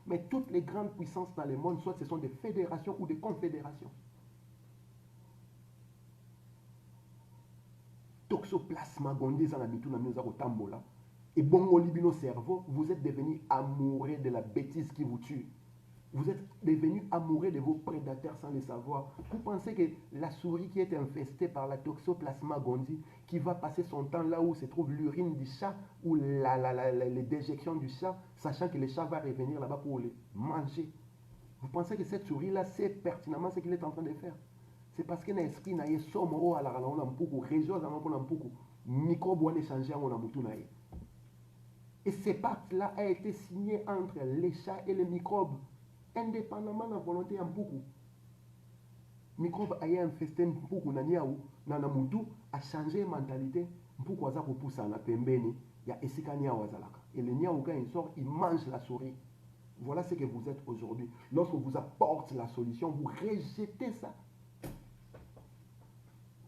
Mais toutes les grandes puissances dans le monde, soit ce sont des fédérations ou des confédérations. Toxoplasma gondé dans la mitou tambola. Et bon libino cerveau, vous êtes devenu amoureux de la bêtise qui vous tue. Vous êtes devenus amoureux de vos prédateurs sans le savoir. Vous pensez que la souris qui est infestée par la Toxoplasma gondii, qui va passer son temps là où se trouve l'urine du chat ou les déjections du chat, sachant que le chat va revenir là-bas pour les manger. Vous pensez que cette souris-là sait pertinemment ce qu'il est en train de faire? C'est parce que l'esprit n'a pas somoro à la région microbe a échangé à mon amoutou. Et ce pacte-là a été signé entre les chats et les microbes, indépendamment de la volonté en beaucoup. Microbe a infesté beaucoup na mutu a changé mentalité beaucoup aza ko poussa na pembeni ya esika nia wazalaka. Et le nia quand il sort, il mange la souris. Voilà ce que vous êtes aujourd'hui. Lorsque vous apporte la solution, vous rejetez ça.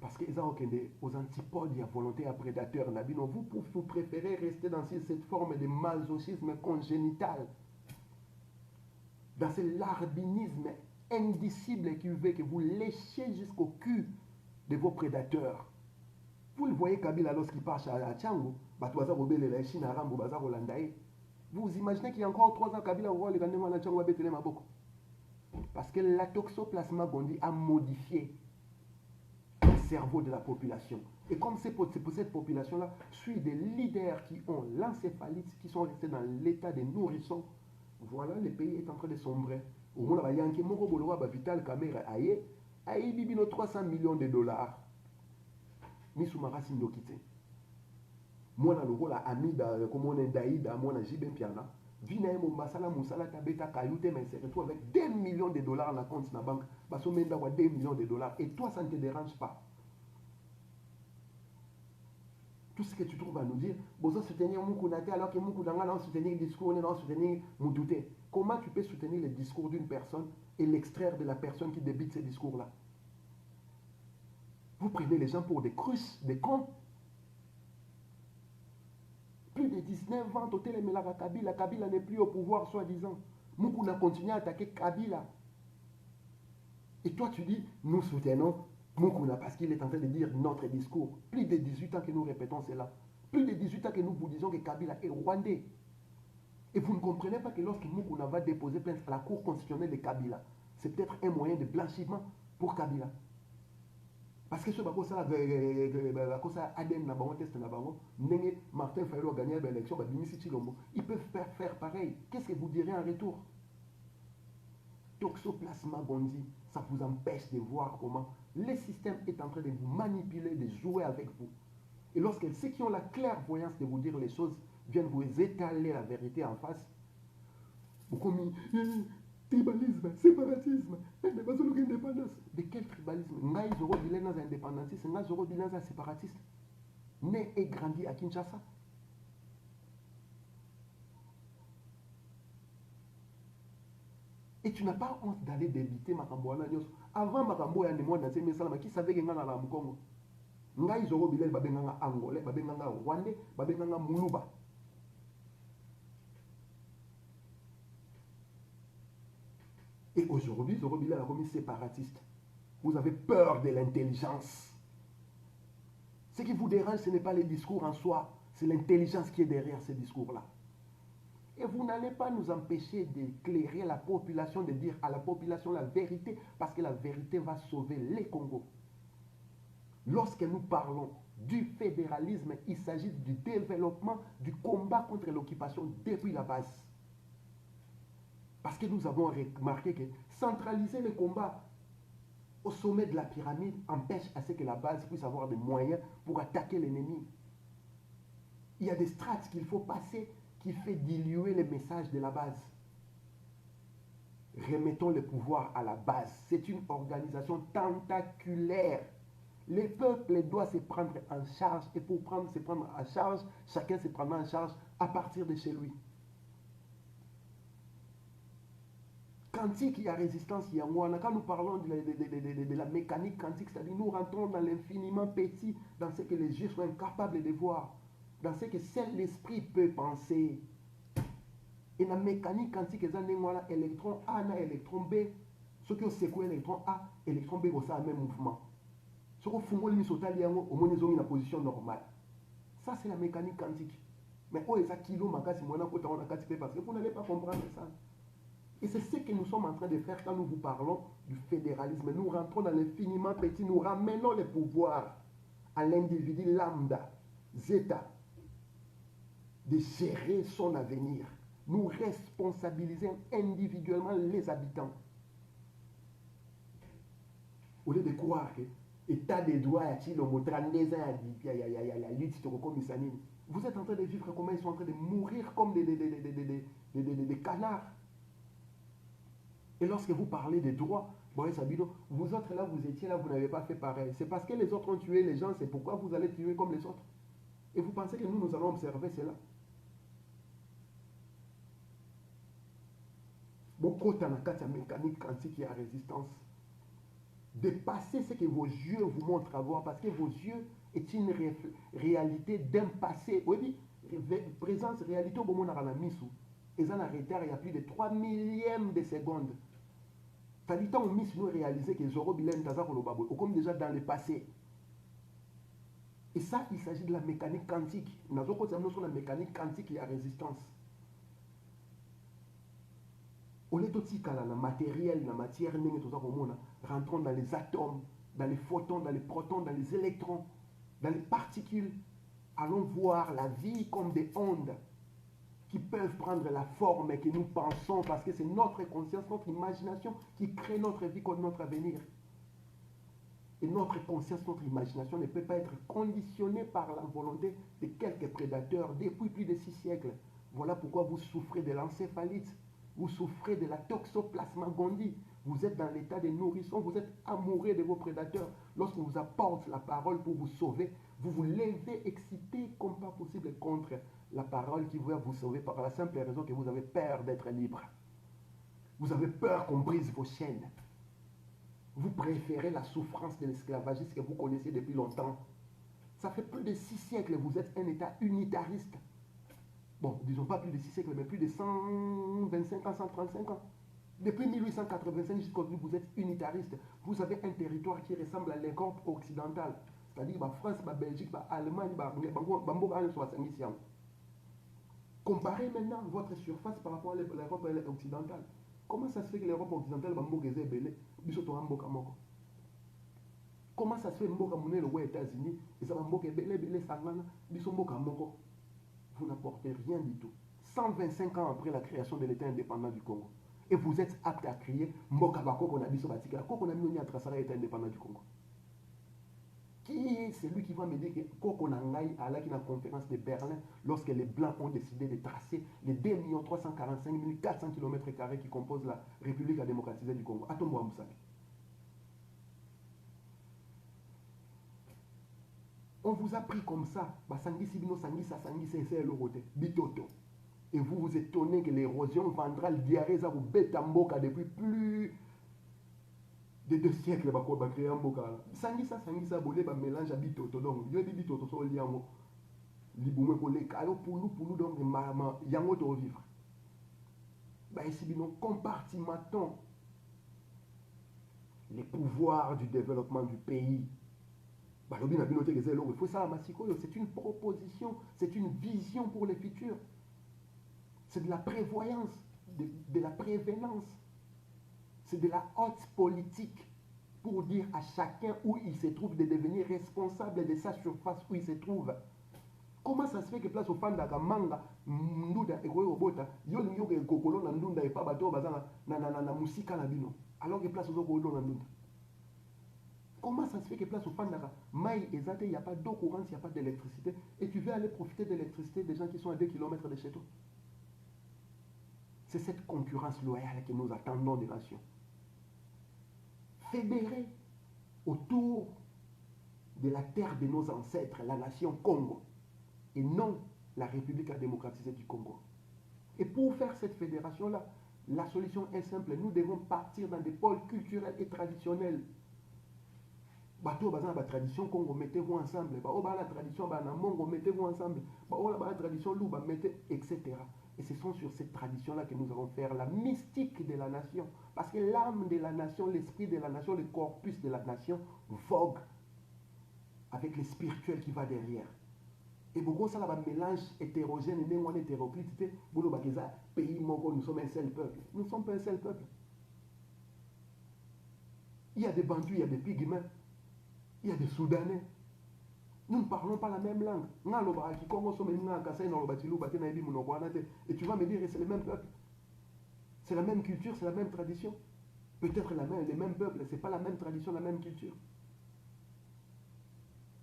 Parce que aux antipodes, il y a volonté à prédateur. Vous préférez rester dans cette forme de masochisme congénital, dans ce larbinisme indicible qui veut que vous léchiez jusqu'au cul de vos prédateurs. Vous le voyez Kabila lorsqu'il part à Tchango, vous imaginez qu'il y a encore 3 ans, Kabila aura le gagnement à Tchango à Bethlehem Maboko. Parce que la Toxoplasma gondii a modifié le cerveau de la population. Et comme c'est pour cette population-là, suit des leaders qui ont l'encéphalite, qui sont restés dans l'état des nourrissons. Voilà, le pays est en train de sombrer. Au moins, il y a un Vital Kamera aïe bibino 300 millions de dollars. Misumara Sindokite. Moi, dans le rôle Amida, comme on est Daïda, moi, dans Jibé Piana, Vina Mombasala Moussala Tabeta Kayoute, mais se retrouve avec 2 millions de dollars dans la compte de la banque. Parce qu'on a 2 millions de dollars. Et toi, ça ne te dérange pas. Tout ce que tu trouves à nous dire, vous soutenir Moukounate alors que Moukounanga n'a soutenir le discours, n'a soutenir Moudouté. Comment tu peux soutenir le discours d'une personne et l'extraire de la personne qui débite ce discours-là? Vous prenez les gens pour des cruches, des cons. Plus de 19 ans, Totel Melaka Kabila. Kabila n'est plus au pouvoir, soi-disant. Moukouna continue à attaquer Kabila. Et toi, tu dis, nous soutenons Moukouna parce qu'il est en train de dire notre discours. Plus de 18 ans que nous répétons cela. Plus de 18 ans que nous vous disons que Kabila est rwandais. Et vous ne comprenez pas que lorsque Moukouna va déposer plainte à la Cour constitutionnelle de Kabila, c'est peut-être un moyen de blanchiment pour Kabila. Parce que ce n'est pas ça, Aden n'a pas test n'a pas Martin Fayot a gagné l'élection, ils peuvent faire pareil. Qu'est-ce que vous direz en retour? Toxoplasma gondii, ça vous empêche de voir comment le système est en train de vous manipuler, de jouer avec vous. Et lorsque ceux qui ont la clairvoyance de vous dire les choses viennent vous étaler la vérité en face, vous commis tribalisme, séparatisme, indépendance. De quel tribalisme? N'a zéro bilan dans indépendantiste, n'a zéro bilan dans séparatiste. Né et grandi à Kinshasa. Et tu n'as pas honte d'aller débiter Makamboana Nyos. Avant Makambo ya Nemo Nanse Mesalama, qui savait qu'il y a un Congo. N'a zéro bilan, babenganga Angolais, babenganga Rwandais, babenganga Moulouba. Et aujourd'hui, Zorobila a remis séparatiste. Vous avez peur de l'intelligence. Ce qui vous dérange, ce n'est pas les discours en soi, c'est l'intelligence qui est derrière ces discours-là. Et vous n'allez pas nous empêcher d'éclairer la population, de dire à la population la vérité, parce que la vérité va sauver les Congos. Lorsque nous parlons du fédéralisme, il s'agit du développement, du combat contre l'occupation depuis la base. Parce que nous avons remarqué que centraliser le combat au sommet de la pyramide empêche à ce que la base puisse avoir des moyens pour attaquer l'ennemi. Il y a des strates qu'il faut passer qui fait diluer les messages de la base. Remettons le pouvoir à la base. C'est une organisation tentaculaire. Le peuple doit se prendre en charge et pour se prendre en charge, chacun se prendra en charge à partir de chez lui. Quantique, il y a résistance, il y a moi. Quand nous parlons de la mécanique quantique, c'est-à-dire nous rentrons dans l'infiniment petit, dans ce que les yeux sont incapables de voir, dans ce que seul l'esprit peut penser. Et la mécanique quantique, il y a électron A, électron B. Ce qui est secoué électron A, électron B, c'est le même mouvement. Ce qui est mis sur la position normale. Ça, c'est la mécanique quantique. Mais où est-ce kilo, parce que vous n'allez pas comprendre ça. Et c'est ce que nous sommes en train de faire quand nous vous parlons du fédéralisme. Nous rentrons dans l'infiniment petit, nous ramenons les pouvoirs à l'individu lambda, zeta, de gérer son avenir. Nous responsabilisons individuellement les habitants. Au lieu de croire que l'état des droits est le mot 32 ans, la lutte comme vous êtes en train de vivre comme ils sont en train de mourir comme des canards. Et lorsque vous parlez des droits, vous autres là, vous étiez là, vous n'avez pas fait pareil. C'est parce que les autres ont tué les gens, c'est pourquoi vous allez tuer comme les autres. Et vous pensez que nous allons observer cela. Beaucoup de mécanique quantique et à résistance. Dépassez ce que vos yeux vous montrent à voir, parce que vos yeux est une réalité d'un passé. Oui, présence, réalité au moment où on a la mise. Et ça, en retard, il y a plus de 3 millièmes de secondes. C'est-à-dire que nous avons réalisé que Zoro Bilen Tazar Kolobabo, comme déjà dans le passé. Et ça, il s'agit de la mécanique quantique. Nous avons sur la mécanique quantique et la résistance. Au lieu de la matériel, la matière, rentrons dans les atomes, dans les photons, dans les protons, dans les électrons, dans les particules. Allons voir la vie comme des ondes qui peuvent prendre la forme que nous pensons, parce que c'est notre conscience, notre imagination qui crée notre vie comme notre avenir. Et notre conscience, notre imagination ne peut pas être conditionnée par la volonté de quelques prédateurs depuis plus de 6 siècles. Voilà pourquoi vous souffrez de l'encéphalite, vous souffrez de la toxoplasmagonie, vous êtes dans l'état de nourrisson, vous êtes amoureux de vos prédateurs. Lorsqu'on vous apporte la parole pour vous sauver, vous vous levez excité comme pas possible contre la parole qui va vous sauver par la simple raison que vous avez peur d'être libre. Vous avez peur qu'on brise vos chaînes. Vous préférez la souffrance de l'esclavagisme que vous connaissez depuis longtemps. Ça fait plus de 6 siècles, vous êtes un état unitariste. Bon, disons pas plus de 6 siècles, mais plus de 125 ans, 135 ans. Depuis 1885 jusqu'à aujourd'hui, vous êtes unitariste. Vous avez un territoire qui ressemble à l'Europe occidentale. C'est-à-dire la France, la Belgique, l'Allemagne, l'Angleterre. Comparez maintenant votre surface par rapport à l'Europe occidentale. Comment ça se fait que l'Europe occidentale est belé? Comment ça se fait que les États-Unis vous n'apportez rien du tout. 125 ans après la création de l'État indépendant du Congo. Et vous êtes apte à crier Mboka Bako qu'on a dit sur Batika. Qu'on a mis à tracer l'État indépendant du Congo. Qui est celui qui va me dire que Kokonangai à la conférence de Berlin, lorsque les Blancs ont décidé de tracer les 2 345 400 km² qui composent la République démocratisée du Congo? Atombo Amoussaki. On vous a pris comme ça, et vous vous étonnez que l'érosion ventrale diarrhée ça vous bête en boca depuis plus de 2 siècles. Sangisa, bolé, mélange à bitoto. Donc, je dis bitoto, so liango. Liboumé pour les calo, poulou, donc, yango to vivre. Bah, ici, nous compartimentons les pouvoirs du développement du pays. Il faut ça, c'est une proposition, c'est une vision pour le futur. C'est de la prévoyance, de la prévenance. C'est de la haute politique pour dire à chacun où il se trouve de devenir responsable de sa surface où il se trouve. Comment ça se fait que place au fan manga ndunda ekobota yoni yoke kokolo na ndunda e pa bato bazana na musika na bino alors que place au na ndunda. Comment ça se fait que place au Fandaka, Maï et Zate, il n'y a pas d'eau courante, il n'y a pas d'électricité, et tu veux aller profiter de l'électricité des gens qui sont à 2 km de chez toi? C'est cette concurrence loyale que nous attendons des nations. Fédérés autour de la terre de nos ancêtres, la nation Congo, et non la République démocratisée du Congo. Et pour faire cette fédération-là, la solution est simple, nous devons partir dans des pôles culturels et traditionnels. Bateau bazan ba tradition Congo, mettez-vous ensemble. La tradition Mongo, mettez-vous ensemble. La tradition Louba, mettez, etc. Et ce sont sur cette tradition-là que nous allons faire la mystique de la nation. Parce que l'âme de la nation, l'esprit de la nation, le corpus de la nation vogue avec le spirituel qui va derrière. Et beaucoup ça là mélange hétérogène et même hétéroclite, pays nous sommes un seul peuple. Nous ne sommes pas un seul peuple. Il y a des Bantous, il y a des Pygmées, il y a des Soudanais. Nous ne parlons pas la même langue. Et tu vas me dire que c'est le même peuple. C'est la même culture, c'est la même tradition. Peut-être les mêmes peuples, ce n'est pas la même tradition, la même culture.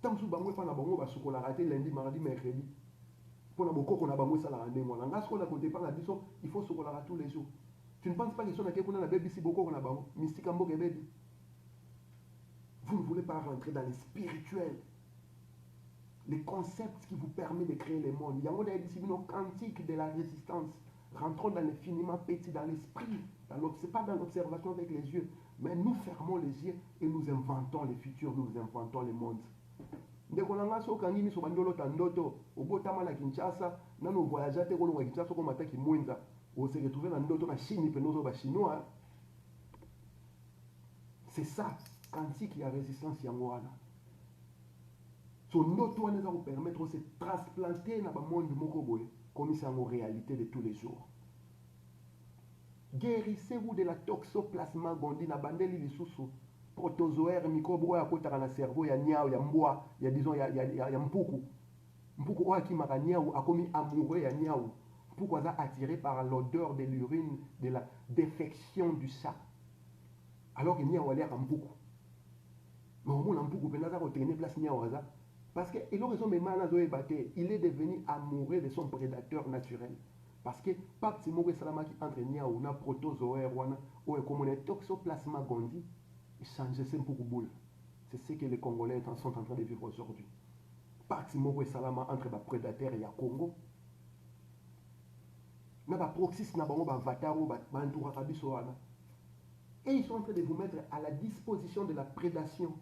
Tant que bango pas na bango ba sukola raté lundi, mardi, mercredi. Pour na boko na bango ça la rende moi. Ngas ko na côté par la biso, il faut sukola tous les jours. Tu ne penses pas que son na kuna na baby si boko na bango, mystique ambo ke baby. Vous ne voulez pas rentrer dans les spirituels. Les concepts qui vous permettent de créer les mondes. Il y a des disciplines quantiques de la résistance. Rentrons dans l'infiniment petit, dans l'esprit. Ce n'est pas dans l'observation avec les yeux. Mais nous fermons les yeux et nous inventons les futurs, nous inventons les mondes. Ndeko na ngaso kangi miso bandolo tandoto obotama na Kinshasa nano voyager te kolonga Kinshasa ko mataki mwenza o se retrouver na ndoto na Chine penozo ba chinois. C'est ça quantique ya résistance yango wana. Son ndoto wana za vous permettre de se transplanter na ba monde moko boye comme ça en réalité de tous les jours. Guérissez-vous de la toxoplasma gondii na bandeli lisusu. Protozoaire microbe oyo akotaka na cerveau ya niao ya mbwa ya disons ya mpuku oyo akimaka niao akomi amoureux ya niao. Mpuku aza attiré par l'odeur de l'urine de la défection du chat alors que niao aliaka mpuku mais omona mpuku mpenza aza kotraîner place niao aza parce que eloko ezomema azoyeba te il est devenu amoureux de son prédateur naturel parce que pacte moko esalamaki entre niao na protozoaire wana oyo ekomona toxoplasma gondii changer ces boule. C'est ce que les Congolais sont en train de vivre aujourd'hui. Parti Moko et Salama entre les prédateurs et le Congo. Na ba proxys na bango ba vataro ba bantura kabisoana. Et ils sont en train de vous mettre à la disposition de la prédation.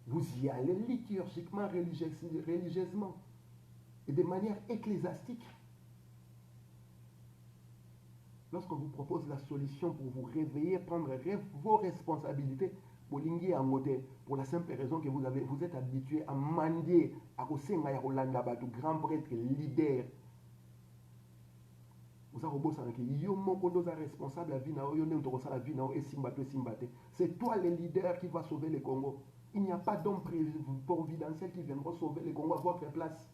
Vous y allez liturgiquement, religieusement et de manière ecclésiastique. Lorsqu'on vous propose la solution pour vous réveiller, prendre vos responsabilités, pour la simple raison que vous êtes habitué à mendier, à grand prêtre, leader. Vous avez responsable la vie, c'est toi le leader qui va sauver le Congo. Il n'y a pas d'homme providentiel qui viendra sauver le Congo à votre place.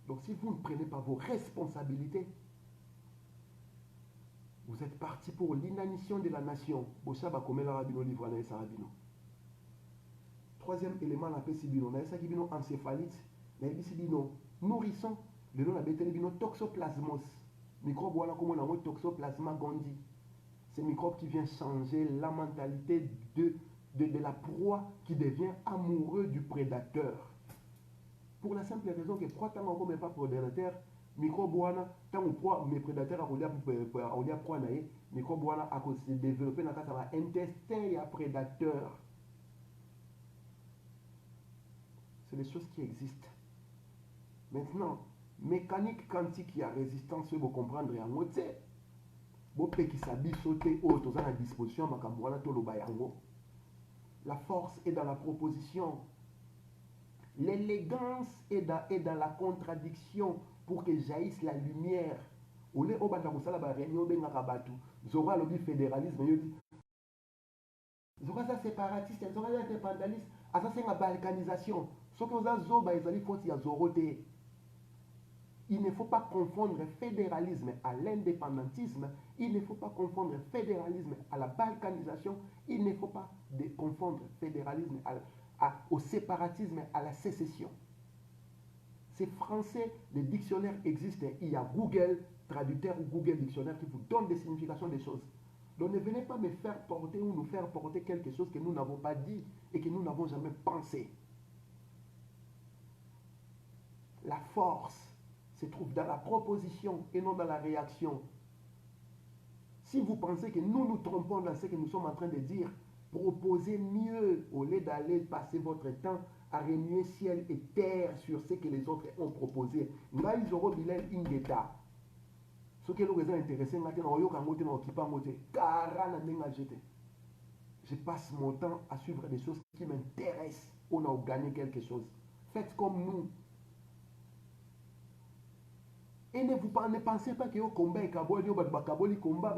Donc si vous ne prenez pas vos responsabilités, vous êtes parti pour l'inanition de la nation. Troisième élément, la pesibino. Na encéphalite. Na ebisibino nourrisson. Le nom la toxoplasmos. Microbe voilà comme on a toxoplasma gondii. C'est microbe qui vient changer la mentalité de la proie qui devient amoureux du prédateur. Pour la simple raison que trois temps on ne pas prédateur. Microbe wana tant poids mes prédateurs a proie nae microbe wana a se développer dans ta intestin et prédateur. C'est des choses qui existent. Maintenant, mécanique quantique qui a résistance, vous comprendre en moitié. Bopé qui s'habille sauter autres à la disposition makamwana to lobayango. La force est dans la proposition. L'élégance est dans la contradiction. Pour que jaillisse la lumière. Au lieu de faire la réunion de Nakabatu, Zora le fédéralisme, Zora ça séparatiste, Zora ça indépendantiste, ça c'est la balkanisation. Ce que vous avez Zoba et Zali faut y Zoroté. Il ne faut pas confondre fédéralisme à l'indépendantisme, il ne faut pas confondre fédéralisme à la balkanisation, il ne faut pas confondre fédéralisme au séparatisme, à la sécession. C'est français, les dictionnaires existent. Il y a Google Traducteur ou Google Dictionnaire qui vous donne des significations des choses. Donc ne venez pas me faire porter ou nous faire porter quelque chose que nous n'avons pas dit et que nous n'avons jamais pensé. La force se trouve dans la proposition et non dans la réaction. Si vous pensez que nous nous trompons dans ce que nous sommes en train de dire, proposez mieux au lieu d'aller passer votre temps à remuer ciel et terre sur ce que les autres ont proposé. Je passe mon temps à suivre des choses qui m'intéressent. On a gagné quelque chose. Faites comme nous. Et ne pensez pas que le combat est kaboli, combat,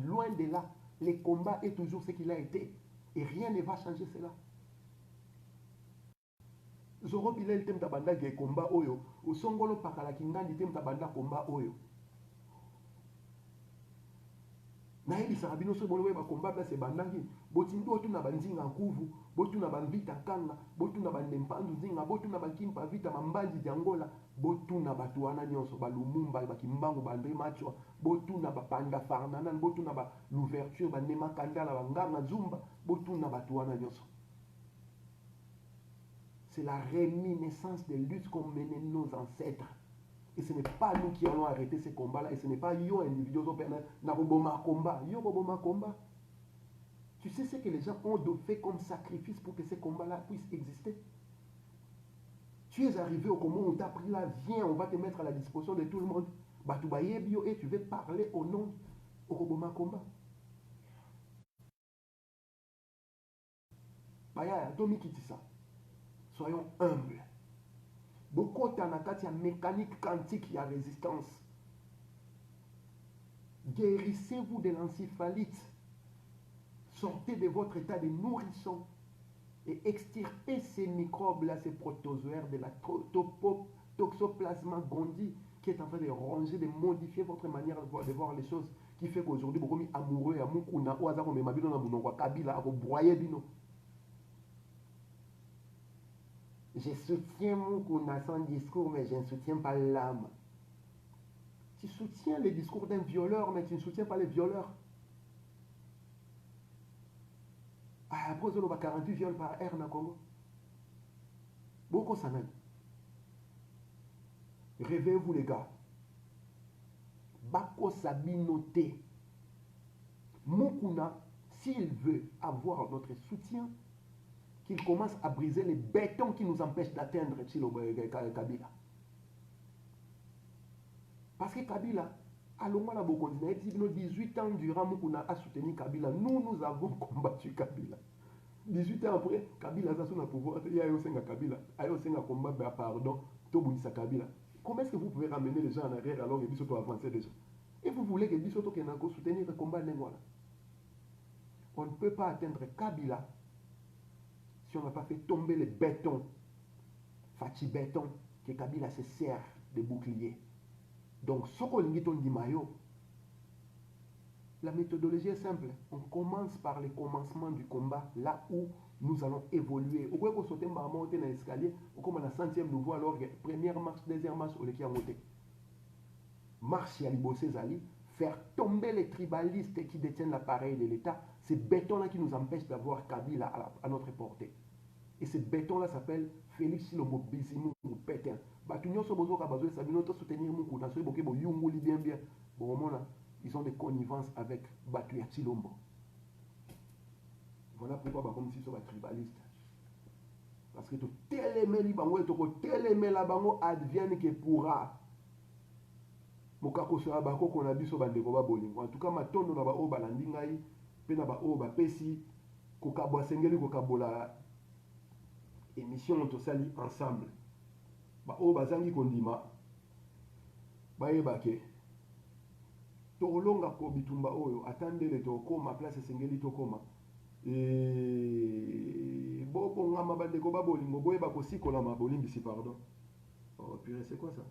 loin de là. Le combat est toujours ce qu'il a été. Et rien ne va changer cela. Zoro Bilel tem tabanda ge combat oyo, usongolo pakala kingandi tem tabanda combat oyo. Nayebisaka bino so bono ba combat place bandaki, botindi otuna banzinga nkuvu, botuna banvita kanga, botuna bandempandu zinga, botuna bakimpa vita mambandi jangola, botuna batu wana nyonso ba Lumumba bakimbangu bandre machwa, botuna bapanda farnanan, botuna ba l'ouverture bandema kandala banganga zumba, botuna batu wana nyonso. C'est la réminiscence des luttes qu'ont menées nos ancêtres. Et ce n'est pas nous qui allons arrêter ces combats-là. Et ce n'est pas yo individuels combat. Yo combat. Tu sais ce que les gens ont fait comme sacrifice pour que ces combats-là puissent exister. Tu es arrivé au moment où tu as pris là, viens, on va te mettre à la disposition de tout le monde. Et tu veux parler au nom au Roboma combat. Baya, Tommy qui dit ça. Soyons humbles. Beaucoup de mécanique quantique, il y a résistance. Guérissez-vous de l'encéphalite. Sortez de votre état de nourrisson et extirpez ces microbes-là, ces protozoaires de la toxoplasma gondii qui est en train de ronger, de modifier votre manière de voir les choses, qui fait qu'aujourd'hui, vous êtes amoureux, je soutiens Moukouna son discours, mais je ne soutiens pas l'âme. Tu soutiens les discours d'un violeur, mais tu ne soutiens pas les violeurs. Après, on a 48 viols par air dans le Congo. Beaucoup ça n'a. Réveillez-vous les gars. Bako Sabinoté. Moukouna, s'il veut avoir notre soutien, qu'il commence à briser les bétons qui nous empêchent d'atteindre Kabila. Parce que Kabila, à l'Omala Bokondina, 18 ans durant Moukouna a soutenu Kabila. Nous avons combattu Kabila. 18 ans après, Kabila a son pouvoir. Il y a eu Kabila. Il y a eu un combat, pardon, Tobunisa Kabila. Comment est-ce que vous pouvez ramener les gens en arrière alors que Bissoto avançait déjà? Et vous voulez que Bissoto Kenako soutenir le combat Nengola? On ne peut pas atteindre Kabila si on n'a pas fait tomber les bétons, Fachi béton, que Kabila se sert de bouclier. Donc, ce qu'on dit dit maillot, la méthodologie est simple. On commence par les commencements du combat, là où nous allons évoluer. Au point qu'on saute dans l'escalier, on commence à la 100e nouveau, alors première marche, deuxième marche, on est monté. Marche à Libosé Zali, faire tomber les tribalistes qui détiennent l'appareil de l'État, ces bétons-là qui nous empêchent d'avoir Kabila à notre portée. Et ce béton-là s'appelle Félix Silombo Bizimu ou Pétain. Ils ont des connivences avec Batuya Chilombo. Voilà pourquoi comme si sont tribalistes. Parce que tout bango advienne que pourra. Mokako sera bako qu'on a biso bandeko ba bolingo. En tout cas matondo na ba o balandi ngai pe na ba o ba pesi ko kabwa sengeli ko kabola émission tosali ensemble. Ba o bazangi kondima bayebake tolonga ko bitumba oyo atandele to koma place sengeli to koma bobo ngama bandeko ba bolingo boyeba ko sikola ma bolimbisi pardon. Oh purée, c'est quoi ça?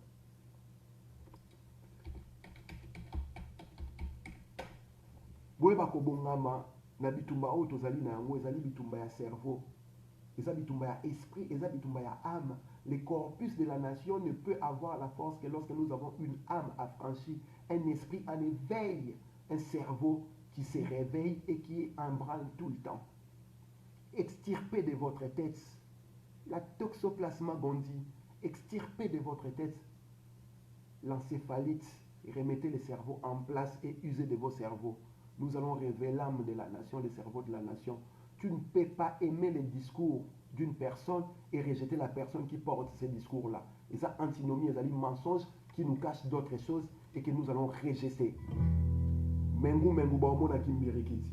Boyeba ko bongama na bitumba oyo tozali na yango ezali bitumba ya cerveau. Eza bitumba ya esprit, eza bitumba ya âme. Le corpus de la nation ne peut avoir la force que lorsque nous avons une âme affranchie, un esprit en éveil, un cerveau qui se réveille et qui est en branle tout le temps. Extirpez de votre tête la toxoplasma gondii, extirpez de votre tête l'encéphalite, remettez le cerveau en place et usez de vos cerveaux. Nous allons révéler l'âme de la nation, le cerveau de la nation. Tu ne peux pas aimer les discours d'une personne et rejeter la personne qui porte ces discours-là. Et ça, antinomie, et ça, mensonge qui nous cache d'autres choses et que nous allons rejeter. Mengu mengu ba omona kimbirikiti.